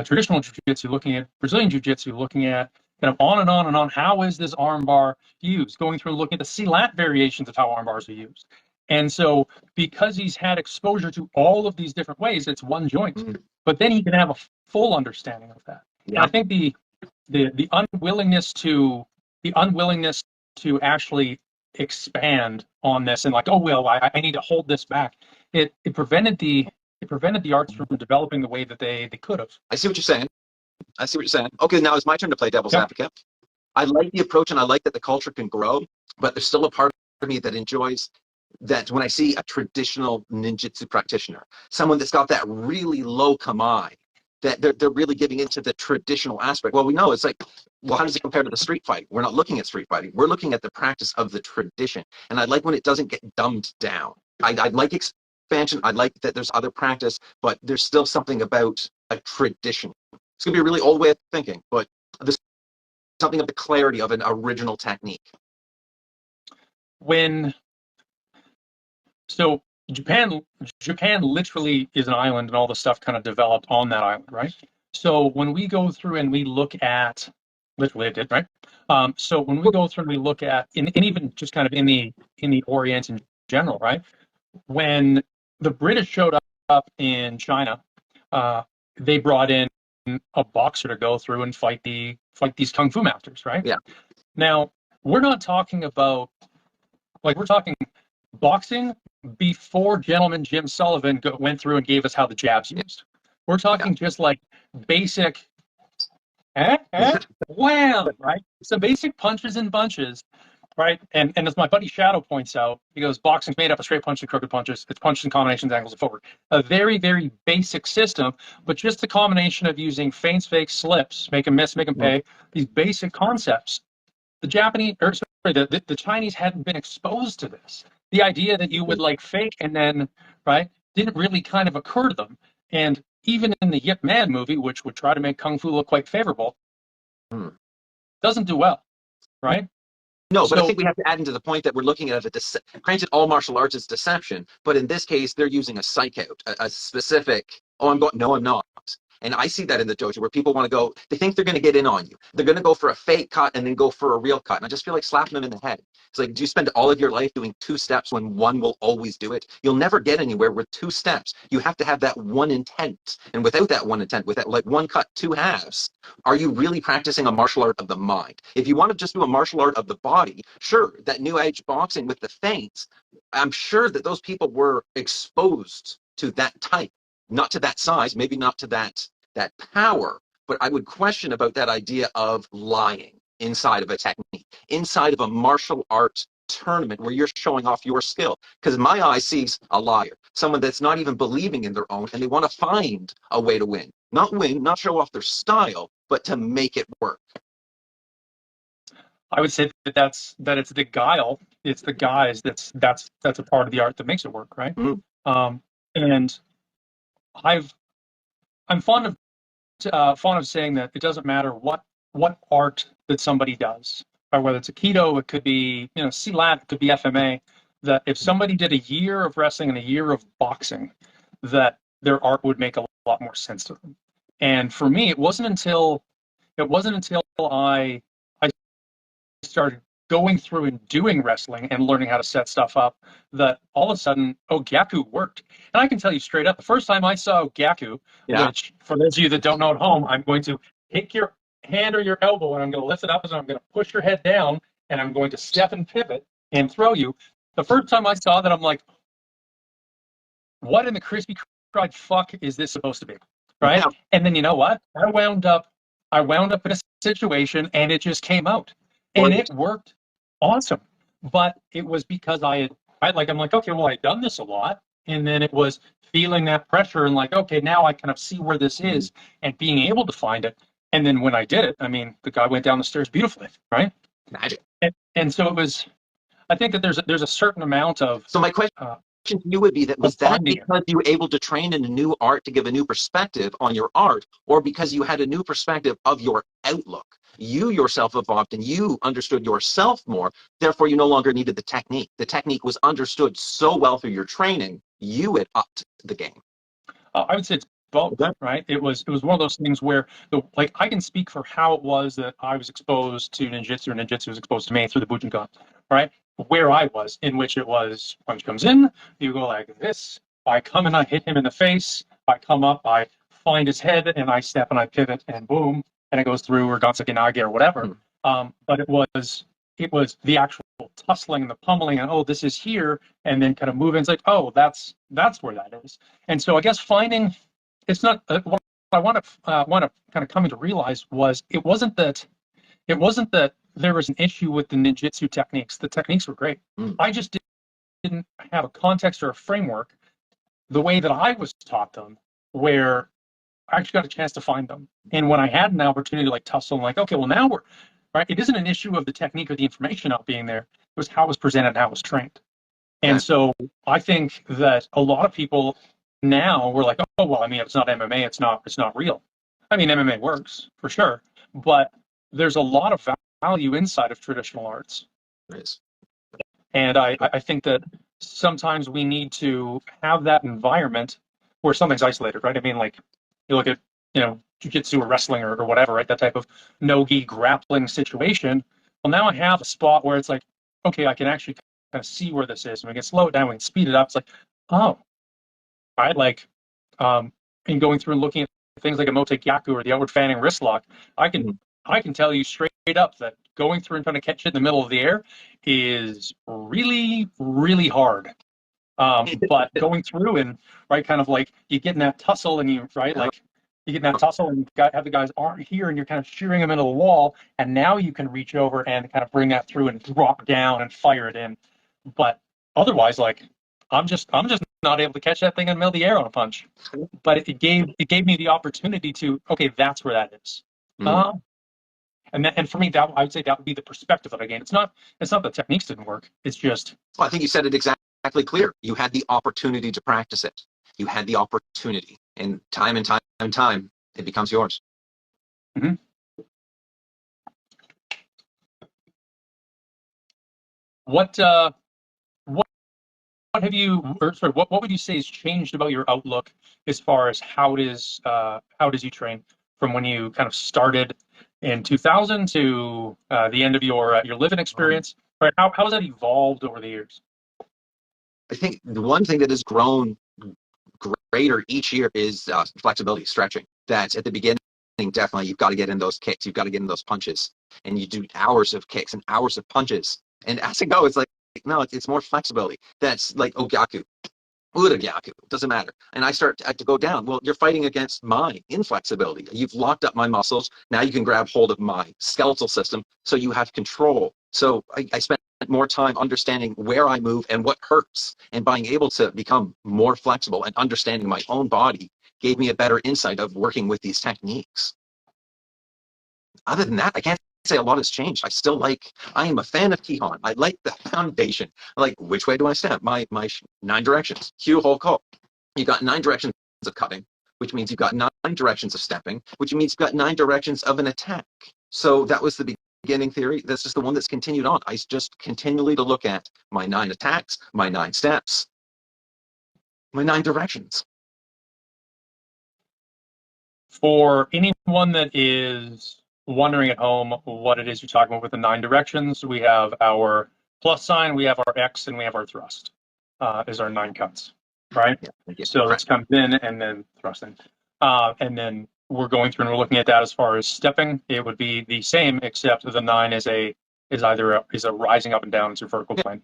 traditional jiu-jitsu, looking at Brazilian jiu-jitsu, looking at kind of on and on and on. How is this armbar used? Going through and looking at the silat variations of how armbars are used. And so because he's had exposure to all of these different ways, it's one joint. Mm-hmm. But then he can have a full understanding of that. Yeah. And I think the unwillingness to actually expand on this and like, oh well, I need to hold this back. It prevented the arts from developing the way that they could have. I see what you're saying. Okay, now it's my turn to play devil's advocate. I like the approach and I like that the culture can grow, but there's still a part of me that enjoys that when I see a traditional ninjutsu practitioner, someone that's got that really low kamae, that they're really giving into the traditional aspect. Well, we know it's like, well, how does it compare to the street fighting? We're not looking at street fighting. We're looking at the practice of the tradition. And I like when it doesn't get dumbed down. I like expansion. I like that there's other practice, but there's still something about a tradition. It's going to be a really old way of thinking, but there's something of the clarity of an original technique. So Japan literally is an island, and all the stuff kind of developed on that island, right? So when we go through and we look at, literally it did, right? So when we go through and we look at, and even just kind of in the Orient in general, right? When the British showed up in China, they brought in a boxer to go through and fight these kung fu masters, right? Yeah. Now we're not talking about, like, we're talking boxing before Gentleman Jim Sullivan went through and gave us how the jab's used. We're talking just like basic, wham, right? Some basic punches and bunches, right? And as my buddy Shadow points out, he goes, boxing's made up of straight punches and crooked punches. It's punches and combinations, angles, and forward. A very, very basic system, but just the combination of using feints, fakes, slips, make them miss, make them pay, these basic concepts. The Chinese hadn't been exposed to this. The idea that you would like fake and then, right, didn't really kind of occur to them. And even in the Yip Man movie, which would try to make Kung Fu look quite favorable, doesn't do well, right? No, but I think we have to add into the point that we're looking at granted, all martial arts is deception, but in this case, they're using a psych out, a specific, I'm not. And I see that in the dojo where people want to go, they think they're going to get in on you. They're going to go for a fake cut and then go for a real cut. And I just feel like slapping them in the head. It's like, do you spend all of your life doing 2 steps when one will always do it? You'll never get anywhere with 2 steps. You have to have that one intent. And without that one intent, with that like 1 cut, 2 halves, are you really practicing a martial art of the mind? If you want to just do a martial art of the body, sure, that new age boxing with the feints, I'm sure that those people were exposed to that type. Not to that size, maybe not to that power, but I would question about that idea of lying inside of a technique, inside of a martial art tournament where you're showing off your skill. Because my eye sees a liar, someone that's not even believing in their own, and they want to find a way to win, not show off their style, but to make it work. I would say that it's the guile, it's the guise that's a part of the art that makes it work, right? And I'm fond of saying that it doesn't matter what art that somebody does, or whether it's Aikido, it could be Silat, it could be FMA. That if somebody did a year of wrestling and a year of boxing, that their art would make a lot more sense to them. And for me, it wasn't until I started going through and doing wrestling and learning how to set stuff up that all of a sudden, Gyaku worked. And I can tell you straight up, the first time I saw Gyaku, which for those of you that don't know at home, I'm going to take your hand or your elbow and I'm going to lift it up and I'm going to push your head down and I'm going to step and pivot and throw you. The first time I saw that, I'm like, what in the crispy fried fuck is this supposed to be? Right? Yeah. And then you know what? I wound up I wound up in a situation and it just came out and Or it worked awesome. But it was because I'm like, okay, well, I'd done this a lot. And then it was feeling that pressure and like, okay, now I kind of see where this is and being able to find it. And then when I did it, I mean, the guy went down the stairs beautifully, right? magic. And so it was, I think that there's a certain amount of So my question uh, to you would be that was that finding it. because you were able to train in a new art to give a new perspective on your art, or because you had a new perspective of your outlook? You yourself evolved and you understood yourself more, therefore you no longer needed the technique. The technique was understood so well through your training, you had upped the game. I would say it's both, Okay. right? It was one of those things where like I can speak for how it was that I was exposed to ninjutsu, or ninjutsu was exposed to me through the Bujinkan, right? Where I was, in which it was punch comes in, you go like this. I come and I hit him in the face. I come up, I find his head, and I step and I pivot, and boom, and it goes through, or Gansaki Nage or whatever. But it was the actual tussling and the pummeling, and oh, this is here, and then kind of moving. It's like, oh, that's where that is. And so I guess finding it's not what I want to kind of coming to realize was it wasn't that there was an issue with the ninjutsu techniques. The techniques were great. I just didn't have a context or a framework the way that I was taught them, where I actually got a chance to find them. And when I had an opportunity to like tussle, I'm like, okay, well now we're right. It isn't an issue of the technique or the information not being there. It was how it was presented and how it was trained. And so I think that a lot of people now we're like, oh well, I mean, if it's not MMA, it's not real. I mean, MMA works for sure, but there's a lot of value inside of traditional arts. Nice. And I think that sometimes we need to have that environment where something's isolated, right? I mean, like you look at, jujitsu or wrestling or whatever, right? That type of no-gi grappling situation. Well, now I have a spot where it's like, okay, I can actually kind of see where this is, and we can slow it down, we can speed it up. It's like, oh, right, like, in going through and looking at things like a mote gyaku or the outward fanning wrist lock, I can I can tell you straight up that going through and trying to catch it in the middle of the air is really, really hard. But going through and right, kind of like you get in that tussle and you right, like you get in that tussle and you have the guy's arm here and you're kind of shearing him into the wall, and now you can reach over and kind of bring that through and drop down and fire it in. But otherwise, like I'm just not able to catch that thing in the middle of the air on a punch. But it gave me the opportunity to, okay, that's where that is. And for me, that I would say that would be the perspective that I gained. It's not that techniques didn't work. It's just Well, I think you said it exactly clear. You had the opportunity to practice it. You had the opportunity, and time, it becomes yours. Mm-hmm. What have you, or sorry, what would you say has changed about your outlook as far as how does you train from when you kind of started in 2000 to the end of your living experience? Right? How has that evolved over the years? I think the one thing that has grown greater each year is flexibility, stretching. That's at the beginning, definitely, you've got to get in those kicks, you've got to get in those punches, and you do hours of kicks and hours of punches. And as it goes, it's like, no, it's more flexibility. That's like Ogyaku, Uragyaku, doesn't matter. And I start to go down. Well, you're fighting against my inflexibility. You've locked up my muscles. Now you can grab hold of my skeletal system, so you have control. So I spent more time understanding where I move and what hurts, and being able to become more flexible and understanding my own body gave me a better insight of working with these techniques. Other than that, I can't say a lot has changed. I am a fan of Kihon. I like the foundation. Like, which way do I step? My 9 directions. Kyu Ho Ko. You got 9 directions of cutting, which means you've got 9 directions of stepping, which means you've got 9 directions of an attack. So that was the beginning theory. That's just the one that's continued on. I just continually to look at my 9 attacks, my 9 steps, my 9 directions. For anyone that is wondering at home what it is you're talking about with the 9 directions, we have our plus sign, we have our X, and we have our thrust is our 9 cuts, right? Yeah, so it's comes in and then thrusting. And then we're going through and we're looking at that as far as stepping. It would be the same, except the 9 is either a rising up and down, it's your vertical plane.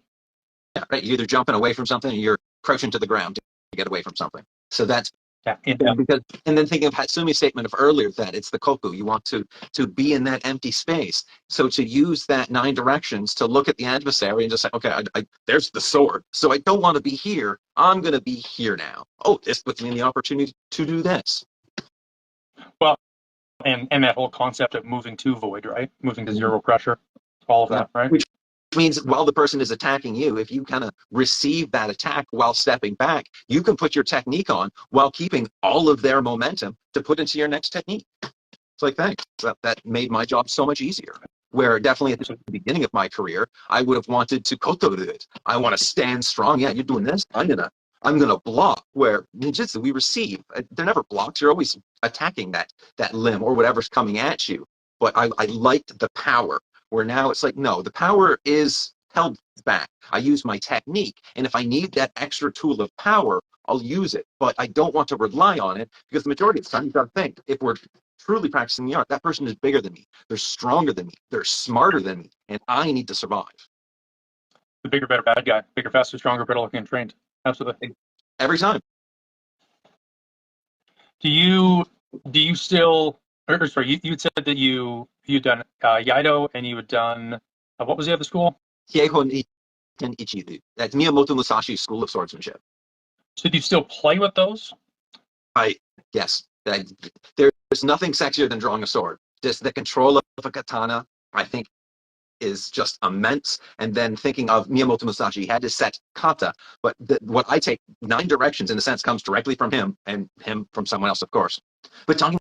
Yeah, right. You're either jumping away from something or you're crouching to the ground to get away from something. So that's Yeah. And then thinking of Hatsumi's statement of earlier that it's the koku, you want to be in that empty space. So to use that 9 directions to look at the adversary and just say, okay, there's the sword. So I don't want to be here. I'm going to be here now. Oh, this puts me in the opportunity to do this. Well, and that whole concept of moving to void, right? Moving to zero pressure, all of that, right? Which means while the person is attacking you, if you kind of receive that attack while stepping back, you can put your technique on while keeping all of their momentum to put into your next technique. It's like, thanks. That made my job so much easier. Where definitely at the beginning of my career, I would have wanted to koto do it. I want to stand strong. Yeah, you're doing this. I'm gonna block. Where ninjutsu, we receive. They're never blocks. You're always attacking that limb or whatever's coming at you. But I liked the power. Where now it's like, no, the power is held back. I use my technique, and if I need that extra tool of power, I'll use it. But I don't want to rely on it because the majority of the time, you've got to think, if we're truly practicing the art, that person is bigger than me. They're stronger than me. They're smarter than me, and I need to survive. The bigger, better bad guy. Bigger, faster, stronger, better looking, and trained. Absolutely. Every time. Do you still? Or sorry, you said that you'd done Yaido and you had done what was the other school? Hiehon Ichiru. That's Miyamoto Musashi's School of Swordsmanship. So do you still play with those? Yes. There's nothing sexier than drawing a sword. Just the control of a katana, I think, is just immense. And then thinking of Miyamoto Musashi, he had to set kata, but what I take 9 directions in a sense comes directly from him, and him from someone else, of course. But talking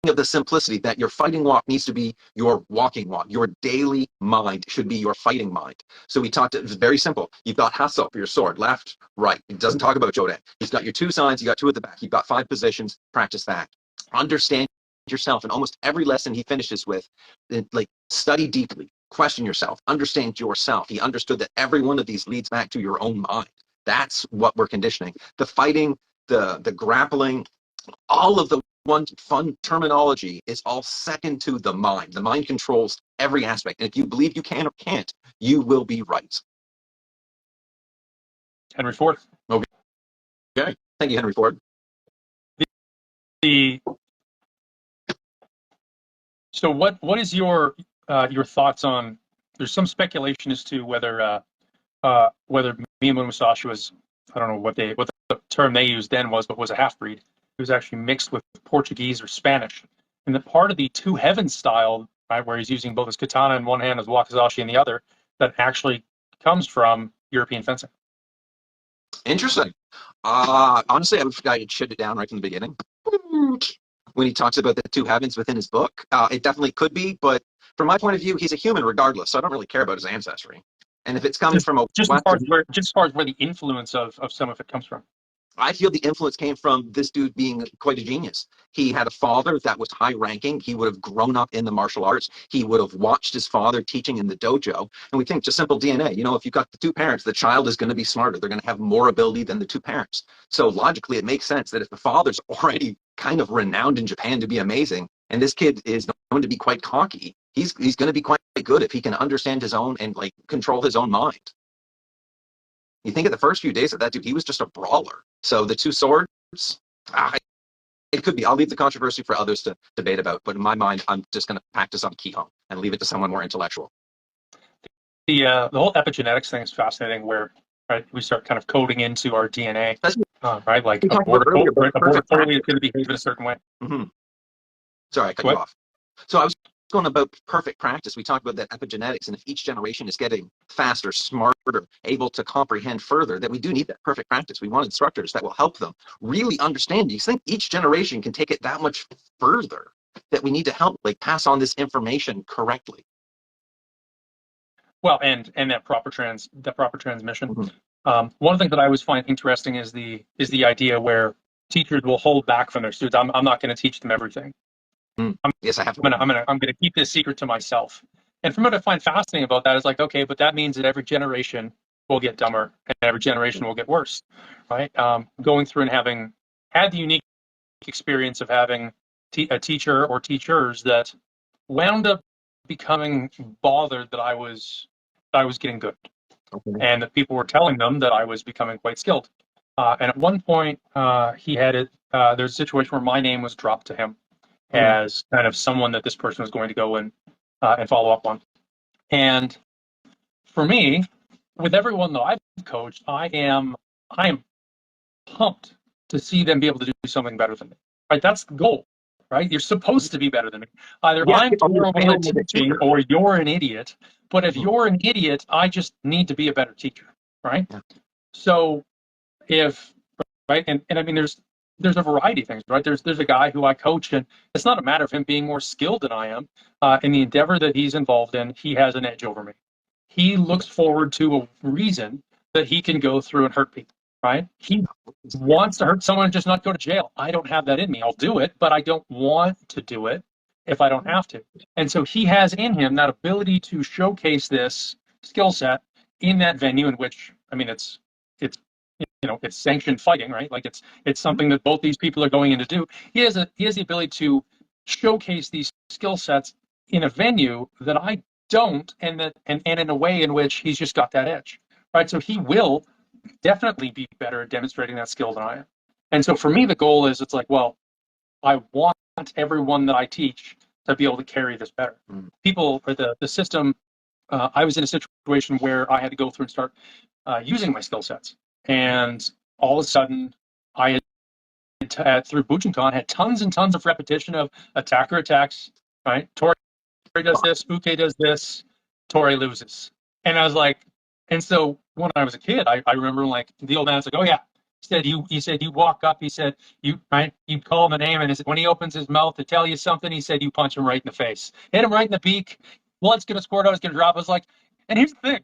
of the simplicity that your fighting walk needs to be your walking walk. Your daily mind should be your fighting mind. So we talked, it was very simple. You've got hasso for your sword, left, right. It doesn't talk about joden. You've got your 2 signs, you got 2 at the back. You've got 5 positions, practice that. Understand yourself. And almost every lesson he finishes with, like, study deeply, question yourself, understand yourself. He understood that every one of these leads back to your own mind. That's what we're conditioning. The fighting, the grappling, all of the fun terminology is all second to the mind. The mind controls every aspect. And if you believe you can or can't, you will be right. Henry Ford. Okay. Thank you, Henry Ford. So what is your thoughts on? There's some speculation as to whether Miyamoto Musashi was, I don't know what the term they used then was, but was a half-breed. He was actually mixed with Portuguese or Spanish. And the part of the Two Heavens style, right, where he's using both his katana in one hand, his wakizashi in the other, that actually comes from European fencing. Interesting. Honestly, I shut it down right from the beginning. When he talks about the 2 heavens within his book, it definitely could be, but from my point of view, he's a human regardless, so I don't really care about his ancestry. And if it's coming from a just as far as where the influence of some of it comes from. I feel the influence came from this dude being quite a genius. He had a father that was high ranking. He would have grown up in the martial arts. He would have watched his father teaching in the dojo. And we think just simple DNA. You know, if you've got the 2 parents, the child is going to be smarter. They're going to have more ability than the 2 parents. So logically, it makes sense that if the father's already kind of renowned in Japan to be amazing, and this kid is going to be quite cocky, he's going to be quite good if he can understand his own and like control his own mind. You think of the first few days of that dude, he was just a brawler. So the 2 swords, it could be. I'll leave the controversy for others to debate about. But in my mind, I'm just going to practice on Kihon and leave it to someone more intellectual. The whole epigenetics thing is fascinating, where right we start kind of coding into our DNA, right? Like a border collie is going to behave in a certain way. Mm-hmm. Sorry, I cut you off. So I was going about perfect practice. We talked about that epigenetics, and if each generation is getting faster, smarter, able to comprehend further, that we do need that perfect practice. We want instructors that will help them really understand. You think each generation can take it that much further, that we need to help like pass on this information correctly. Well, and that proper transmission. Mm-hmm. One of the things that I always find interesting is the idea where teachers will hold back from their students. I'm not going to teach them everything. Yes, I have. I'm gonna keep this secret to myself. And from what I find fascinating about that is like, okay, but that means that every generation will get dumber and every generation will get worse, right? Going through and having had the unique experience of having a teacher or teachers that wound up becoming bothered that I was getting good, and that people were telling them that I was becoming quite skilled. And at one point, he had it. There's a situation where my name was dropped to him Mm. as kind of someone that this person was going to go and follow up on. And for me, with everyone that I've coached, I am pumped to see them be able to do something better than me. Right? That's the goal. Right? You're supposed to be better than me. Either Yeah, I'm on your terrible way at home as a teaching teacher. or you're an idiot. But if Mm. you're an idiot, I just need to be a better teacher. Right? Yeah. So if right and I mean there's a variety of things, right? There's a guy who I coach, and it's not a matter of him being more skilled than I am. In the endeavor that he's involved in, he has an edge over me. He looks forward to a reason that he can go through and hurt people, right? He Yeah. wants to hurt someone and just not go to jail. I don't have that in me. I'll do it, but I don't want to do it if I don't have to. And so he has in him that ability to showcase this skill set in that venue, in which, I mean, it's it's sanctioned fighting, right? Like it's something that both these people are going in to do. He has the ability to showcase these skill sets in a venue that I don't, and in a way in which he's just got that edge, right? So he will definitely be better at demonstrating that skill than I am. And so for me, the goal is, it's like, well, I want everyone that I teach to be able to carry this better. Mm. People, or the system. I was in a situation where I had to go through and start using my skill sets, and all of a sudden, I had through Bujinkan had tons and tons of repetition of attacker attacks. Right, Tori does this, Uke does this, Tori loses, and I was like, and so when I was a kid, I remember, like, the old man was like, oh yeah. He said you walk up. He said you call him a name, and when he opens his mouth to tell you something, he said you punch him right in the face, hit him right in the beak. Blood's gonna squirt out. It's gonna drop. I was like, and here's the thing,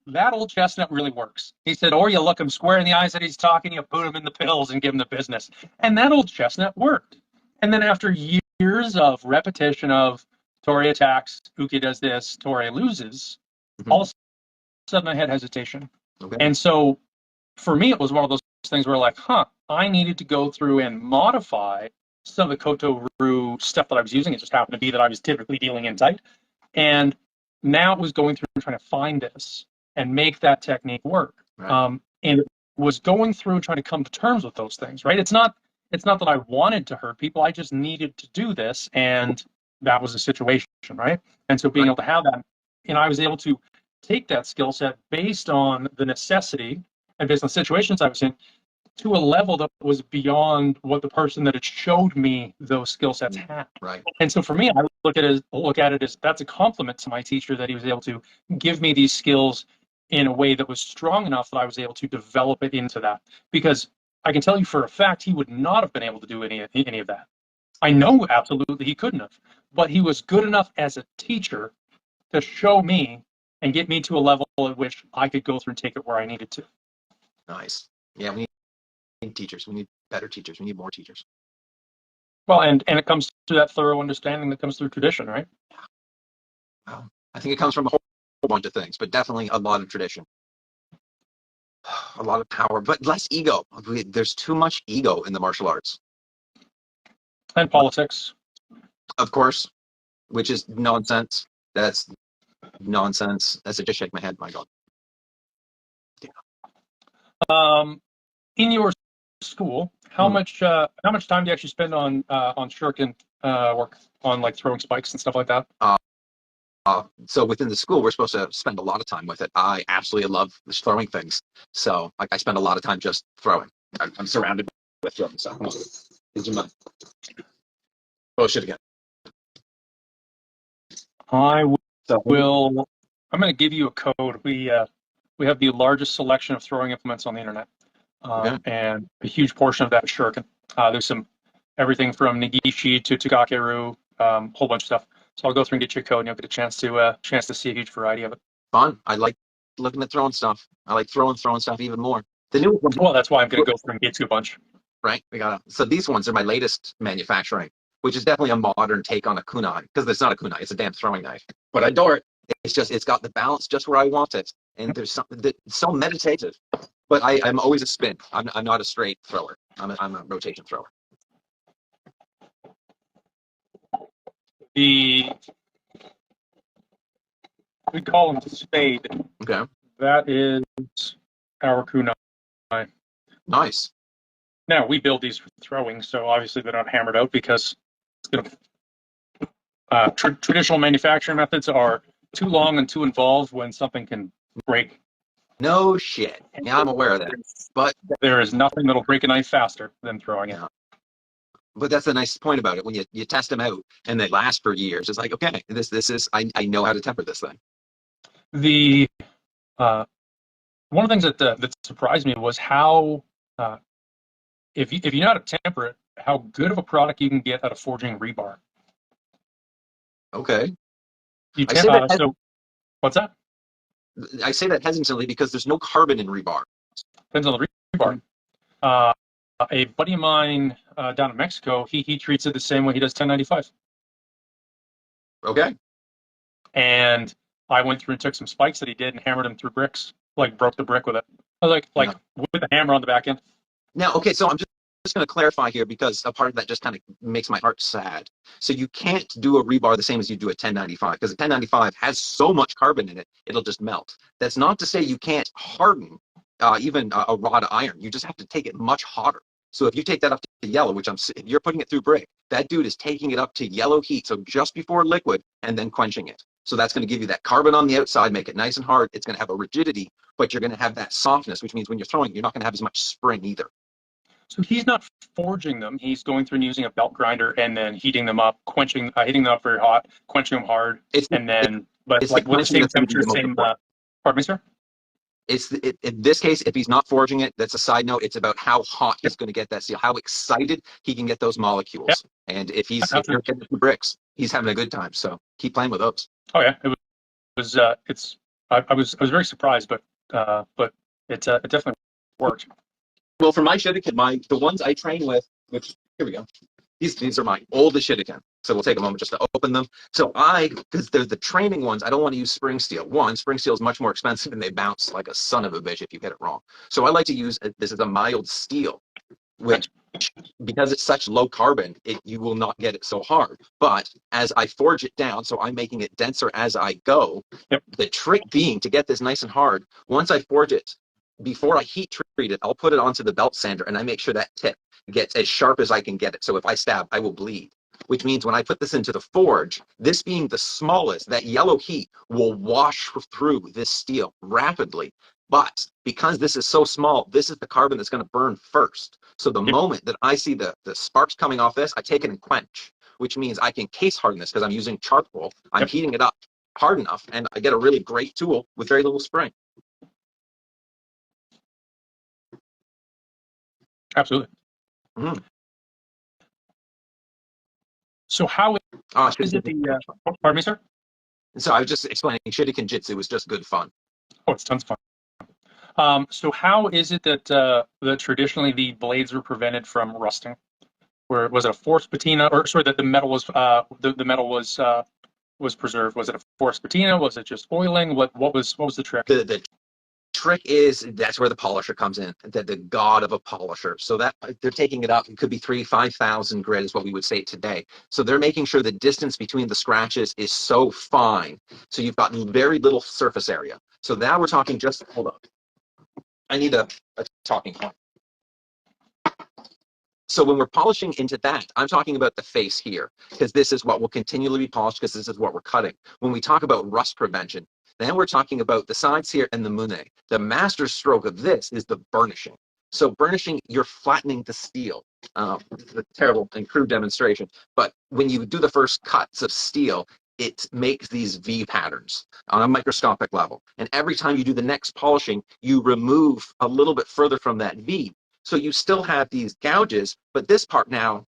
that old chestnut really works. He said, or you look him square in the eyes that he's talking, you boot him in the pills and give him the business. And that old chestnut worked. And then after years of repetition of Tori attacks, Uki does this, Tori loses, Mhm. all of a sudden I had hesitation. Okay. And so for me, it was one of those things where, like, I needed to go through and modify some of the Koto-Ru stuff that I was using. It just happened to be that I was typically dealing in tight. And now it was going through and trying to find this and make that technique work. Right. And it was going through and trying to come to terms with those things, right? It's not that I wanted to hurt people. I just needed to do this, and that was the situation, right? And so being able to have that, and I was able to take that skill set based on the necessity and based on situations I was in, to a level that was beyond what the person that had showed me those skill sets had. Right. And so for me, I look at it as that's a compliment to my teacher, that he was able to give me these skills in a way that was strong enough that I was able to develop it into that. Because I can tell you for a fact, he would not have been able to do any of that. I know absolutely he couldn't have, but he was good enough as a teacher to show me and get me to a level at which I could go through and take it where I needed to. Nice. Yeah, we need teachers. We need better teachers. We need more teachers. Well, and it comes to that thorough understanding that comes through tradition, right? Well, I think it comes from a whole bunch of things, but definitely a lot of tradition. A lot of power, but less ego. There's too much ego in the martial arts. And politics. Of course, which is nonsense. That's nonsense. That's just shake my head. My God. In your school, how much time do you actually spend on shuriken work, on like throwing spikes and stuff like that? So within the school, we're supposed to spend a lot of time with it. I absolutely love throwing things. So like, I spend a lot of time just throwing. I'm surrounded with throwing stuff. Oh, shit again. I'm going to give you a code. We have the largest selection of throwing implements on the internet, Okay. and a huge portion of that is shuriken. There's everything from Negishi to Tagakeru, whole bunch of stuff. So I'll go through and get you a code, and you'll get a chance to see a huge variety of it. Fun. I like looking at throwing stuff. I like throwing stuff even more. The new one. Well, that's why I'm going to go through and get you a bunch. Right. So these ones are my latest manufacturing, which is definitely a modern take on a kunai, because it's not a kunai, it's a damn throwing knife. But I adore it. It's got the balance just where I want it, and there's something that's so meditative. But I'm always a spin. I'm not a straight thrower. I'm a rotation thrower. We call them spade. Okay. That is our kunai. Nice. Now we build these for throwing, so obviously they're not hammered out because traditional manufacturing methods are too long and too involved when something can break. No shit. Yeah, I'm aware of that. But there is nothing that'll break a knife faster than throwing it. yeah. But that's the nice point about it. When you test them out and they last for years, it's like, okay, this is I know how to temper this thing. The one of the things that surprised me was how if you know how to temper it, how good of a product you can get out of forging rebar. Okay. You I say that so what's that? I say that hesitantly because there's no carbon in rebar. Depends on the rebar. A buddy of mine down in Mexico, he treats it the same way he does 1095. Okay. And I went through and took some spikes that he did and hammered them through bricks, like broke the brick with it. I was like Yeah. with a hammer on the back end. Now, okay, so I'm just going to clarify here because a part of that just kind of makes my heart sad. So you can't do a rebar the same as you do a 1095 because a 1095 has so much carbon in it, it'll just melt. That's not to say you can't harden even a rod of iron. You just have to take it much hotter. So if you take that up to yellow, which if you're putting it through brick, that dude is taking it up to yellow heat, so just before liquid, and then quenching it. So that's going to give you that carbon on the outside, make it nice and hard. It's going to have a rigidity, but you're going to have that softness, which means when you're throwing, you're not going to have as much spring either. So he's not forging them. He's going through and using a belt grinder and then heating them up, heating them up very hot, quenching them hard, and then but like with the same temperature, same. Pardon me, sir. In this case, if he's not forging it, that's a side note. It's about how hot he's going to get that steel, how excited he can get those molecules. Yep. And if you're getting the bricks, he's having a good time. So keep playing with those. Oh yeah, it was. I was very surprised, but it definitely worked. Well, for my Shuriken, the ones I train with, which here we go. These are my oldest Shuriken. So we'll take a moment just to open them. So because they're the training ones, I don't want to use spring steel. One, spring steel is much more expensive and they bounce like a son of a bitch if you get it wrong. So I like to use, this is a mild steel, which because it's such low carbon, you will not get it so hard. But as I forge it down, so I'm making it denser as I go, yep. The trick being to get this nice and hard, once I forge it, before I heat treat it, I'll put it onto the belt sander and I make sure that tip gets as sharp as I can get it. So if I stab, I will bleed. Which means when I put this into the forge, this being the smallest, that yellow heat will wash through this steel rapidly. But because this is so small, this is the carbon that's going to burn first. So the moment that I see the sparks coming off this, I take it and quench, which means I can case harden this because I'm using charcoal. I'm heating it up hard enough, and I get a really great tool with very little spring. Absolutely. Mm-hmm. So how is it the pardon me, sir? So I was just explaining Shuriken Jitsu was just good fun. Oh, it's tons of fun. So how is it that traditionally the blades were prevented from rusting? Where was it a forced patina, or sorry, that the metal was the metal was preserved? Was it a forced patina? Was it just oiling? What was the trick? The trick is that's where the polisher comes in, the god of a polisher. So that they're taking it up, it could be 5,000 grit is what we would say today. So they're making sure the distance between the scratches is so fine, so you've got very little surface area. So now we're talking just, hold on, I need a talking point. So when we're polishing into that, I'm talking about the face here, because this is what will continually be polished, because this is what we're cutting. When we talk about rust prevention, then we're talking about the sides here and the mune. The master stroke of this is the burnishing. So burnishing, you're flattening the steel. It's a terrible and crude demonstration, but when you do the first cuts of steel, it makes these V patterns on a microscopic level. And every time you do the next polishing, you remove a little bit further from that V. So you still have these gouges, but this part now,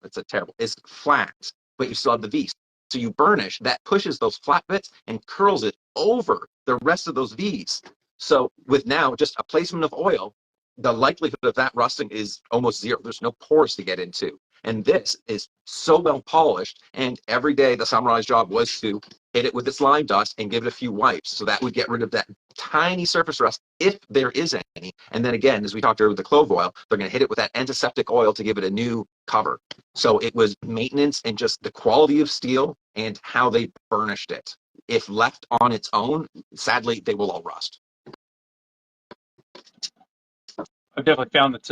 is flat, but you still have the V. So you burnish, that pushes those flat bits and curls it over the rest of those V's. So with now just a placement of oil, the likelihood of that rusting is almost zero. There's no pores to get into. And this is so well polished, and every day the samurai's job was to hit it with this lime dust and give it a few wipes. So that would get rid of that tiny surface rust, if there is any. And then again, as we talked earlier with the clove oil, they're going to hit it with that antiseptic oil to give it a new cover. So it was maintenance and just the quality of steel and how they burnished it. If left on its own, sadly, they will all rust. I've definitely found that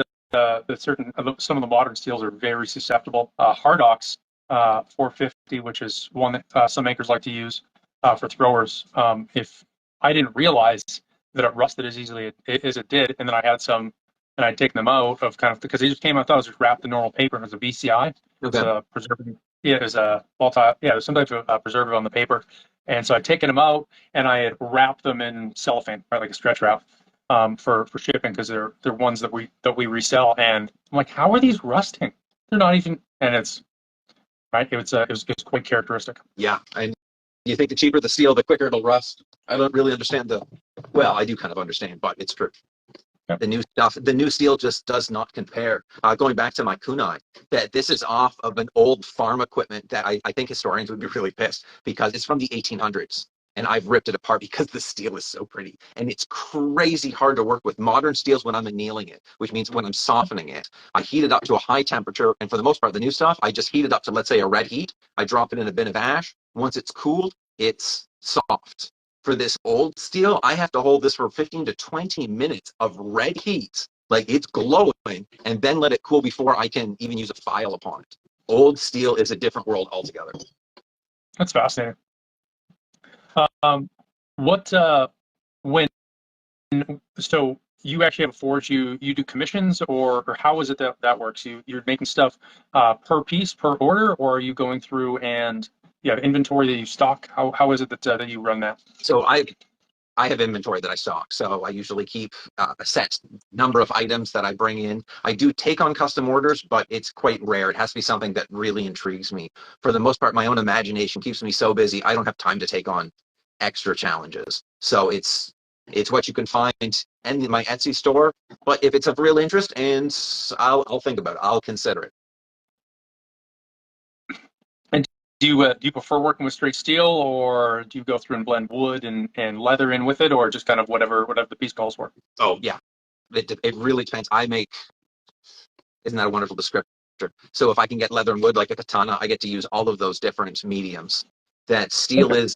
some of the modern steels are very susceptible. Hardox 450, which is one that some makers like to use for throwers. If I didn't realize that it rusted as easily as it did, and then I had some, and I'd taken them out of kind of because they just came out. I thought it was just wrapped in normal paper, and it was a VCI. It's Okay. a preservative. Yeah, it was a there's some type of preservative on the paper, and so I'd taken them out and I had wrapped them in cellophane, right, like a stretch wrap, for shipping because they're ones that we resell. And I'm like, how are these rusting? They're not even, and it's right. It was quite characteristic. Yeah, and you think the cheaper the steel, the quicker it'll rust. I don't really understand well, I do kind of understand, but it's true. Yep. The new stuff, the new steel just does not compare. Going back to my kunai, that this is off of an old farm equipment that I think historians would be really pissed because it's from the 1800s. And I've ripped it apart because the steel is so pretty. And it's crazy hard to work with modern steels when I'm annealing it, which means when I'm softening it, I heat it up to a high temperature. And for the most part, the new stuff, I just heat it up to, let's say, a red heat. I drop it in a bin of ash. Once it's cooled, it's soft. For this old steel, I have to hold this for 15 to 20 minutes of red heat, like it's glowing, and then let it cool before I can even use a file upon it. Old steel is a different world altogether. That's fascinating. What when so you actually have a forge, you do commissions, or how is it that works? You're making stuff per piece, per order, or are you going through and you have inventory that you stock? How is it that you run that? So I have inventory that I stock. So I usually keep a set number of items that I bring in. I do take on custom orders, but it's quite rare. It has to be something that really intrigues me. For the most part, my own imagination keeps me so busy, I don't have time to take on extra challenges. So it's what you can find in my Etsy store. But if it's of real interest, and I'll think about it. I'll consider it. And do you prefer working with straight steel, or do you go through and blend wood and leather in with it, or just kind of whatever the piece calls for? Oh yeah, it really depends. Isn't that a wonderful descriptor? So if I can get leather and wood like a katana, I get to use all of those different mediums. That steel Okay. is,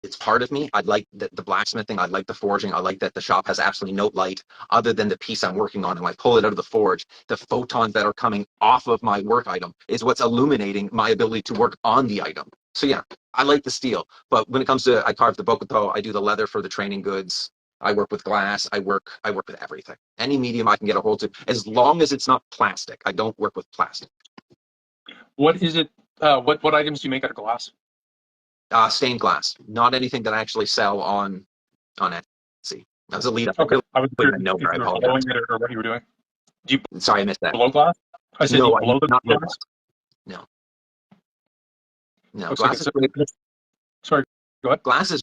it's part of me. I like the blacksmithing. I like the forging. I like that the shop has absolutely no light other than the piece I'm working on. And when I pull it out of the forge, the photons that are coming off of my work item is what's illuminating my ability to work on the item. So yeah, I like the steel. But when it comes to, I carve the bokuto, I do the leather for the training goods. I work with glass. I work with everything. Any medium I can get a hold to, as long as it's not plastic. I don't work with plastic. What is it? What items do you make out of glass? Stained glass, not anything that I actually sell on Etsy. That was a lead up. Okay, I was Really curious no, if I you were apologize. blowing it or what you were doing. Do you Sorry, I missed that. blow glass? I said, do No, you I blow the not blow glass? glass. No, no. Looks like Glass it's is great. sorry. Go ahead. Glass is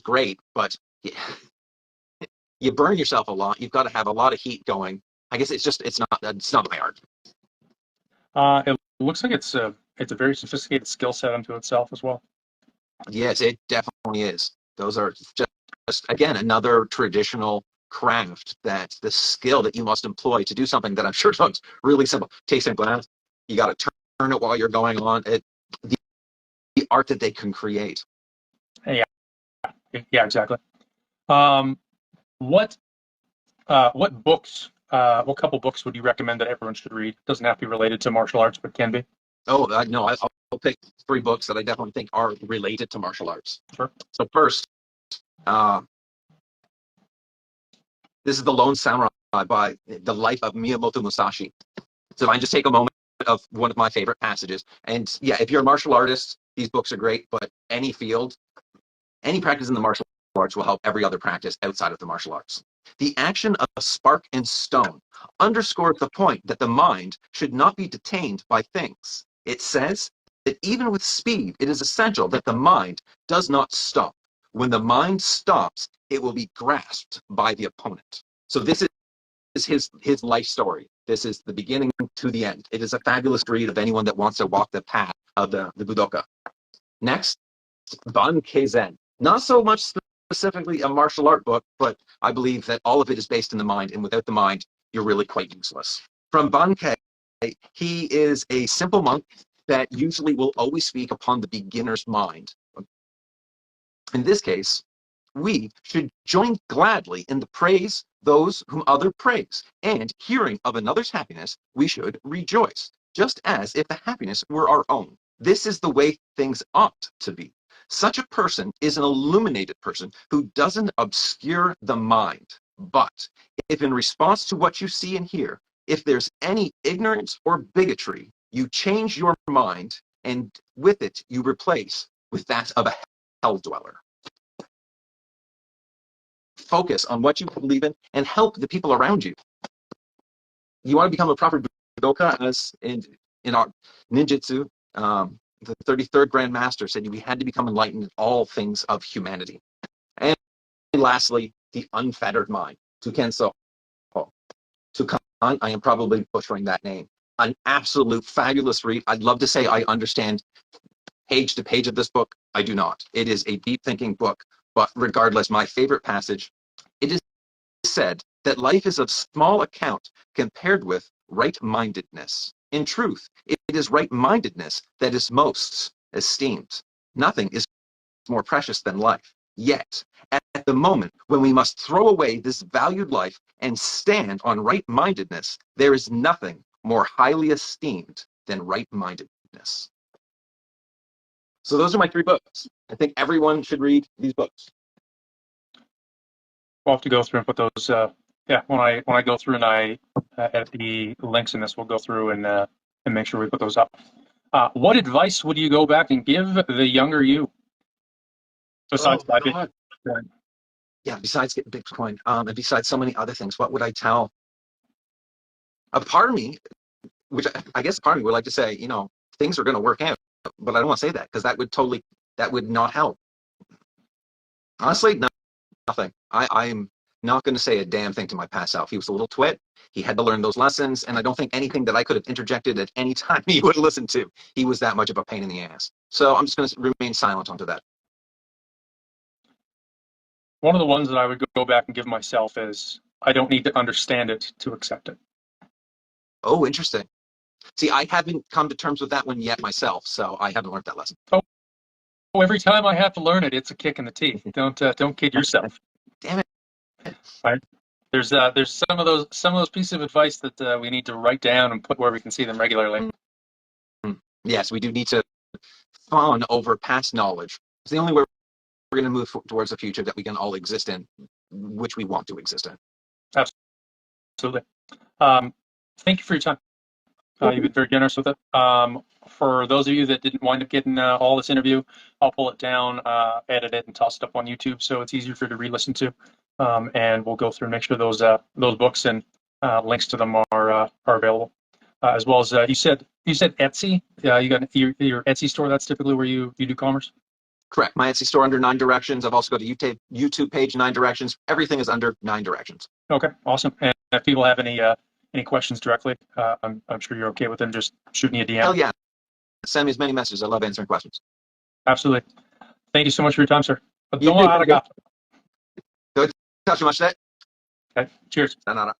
great, but you burn yourself a lot. You've got to have a lot of heat going. I guess it's not my art. It looks like it's a very sophisticated skill set unto itself as well. Yes, it definitely is. Those are just again another traditional craft that the skill that you must employ to do something that I'm sure looks really simple. Tasting glass, you got to turn it while you're going on it. The art that they can create. Yeah, yeah, exactly. Um, what books? What couple books would you recommend that everyone should read? Doesn't have to be related to martial arts, but can be. Oh, no, I'll pick 3 books that I definitely think are related to martial arts. Sure. So first, this is The Lone Samurai by The Life of Miyamoto Musashi. So if I just take a moment of one of my favorite passages, and yeah, if you're a martial artist, these books are great, but any field, any practice in the martial arts will help every other practice outside of the martial arts. The action of spark and stone underscores the point that the mind should not be detained by things. It says that even with speed, it is essential that the mind does not stop. When the mind stops, it will be grasped by the opponent. So this is his life story. This is the beginning to the end. It is a fabulous read of anyone that wants to walk the path of the Budoka. Next, Bankei Zen. Not so much specifically a martial art book, but I believe that all of it is based in the mind, and without the mind, you're really quite useless. From Bankei, he is a simple monk that usually will always speak upon the beginner's mind. In this case, We should join gladly in the praise those whom other praise, and hearing of another's happiness, we should rejoice, just as if the happiness were our own. This is the way things ought to be. Such a person is an illuminated person who doesn't obscure the mind. But if in response to what you see and hear, if there's any ignorance or bigotry, you change your mind, and with it you replace with that of a hell dweller. Focus on what you believe in and help the people around you. You want to become a proper Budoka, as in our ninjutsu, the 33rd Grand Master said we had to become enlightened in all things of humanity. And lastly, the unfettered mind. Tukenso. Tukan, I am probably butchering that name. An absolute fabulous read. I'd love to say I understand page to page of this book. I do not. It is a deep thinking book, but regardless, my favorite passage, it is said that life is of small account compared with right-mindedness. In truth, it is right-mindedness that is most esteemed. Nothing is more precious than life. Yet, at the moment when we must throw away this valued life and stand on right-mindedness, there is nothing more highly esteemed than right-mindedness. So those are my 3 books. I think everyone should read these books. We'll have to go through and put those. Yeah, when I go through and I edit the links in this, we'll go through and make sure we put those up. What advice would you go back and give the younger you? Besides that, yeah, besides getting Bitcoin, and besides so many other things, what would I tell a part of me, which I guess part of me would like to say, things are going to work out, but I don't want to say that because that would not help. Honestly, nothing. I'm not going to say a damn thing to my past self. He was a little twit. He had to learn those lessons, and I don't think anything that I could have interjected at any time he would listen to. He was that much of a pain in the ass. So I'm just going to remain silent onto that. One of the ones that I would go back and give myself is, I don't need to understand it to accept it. Oh, interesting. See, I haven't come to terms with that one yet myself, so I haven't learned that lesson. Oh, every time I have to learn it, it's a kick in the teeth. Don't kid yourself. Damn it. Right? There's some of those pieces of advice that we need to write down and put where we can see them regularly. Yes, we do need to fawn over past knowledge. It's the only way we're going to move towards a future that we can all exist in, which we want to exist in. Absolutely. Thank you for your time. You've been very generous with it. For those of you that didn't wind up getting all this interview, I'll pull it down, edit it, and toss it up on YouTube so it's easier for you to re-listen to. And we'll go through and make sure those books and links to them are available, as well as you said Etsy. You got your Etsy store. That's typically where you do commerce. Correct. My Etsy store under NineDirections. I've also got a YouTube page, NineDirections. Everything is under NineDirections. Okay, awesome. And if people have any questions directly, I'm sure you're okay with them just shooting me a DM. Hell yeah. Send me as many messages. I love answering questions. Absolutely. Thank you so much for your time, sir. Good touch much today. Okay. Cheers. Sayonara.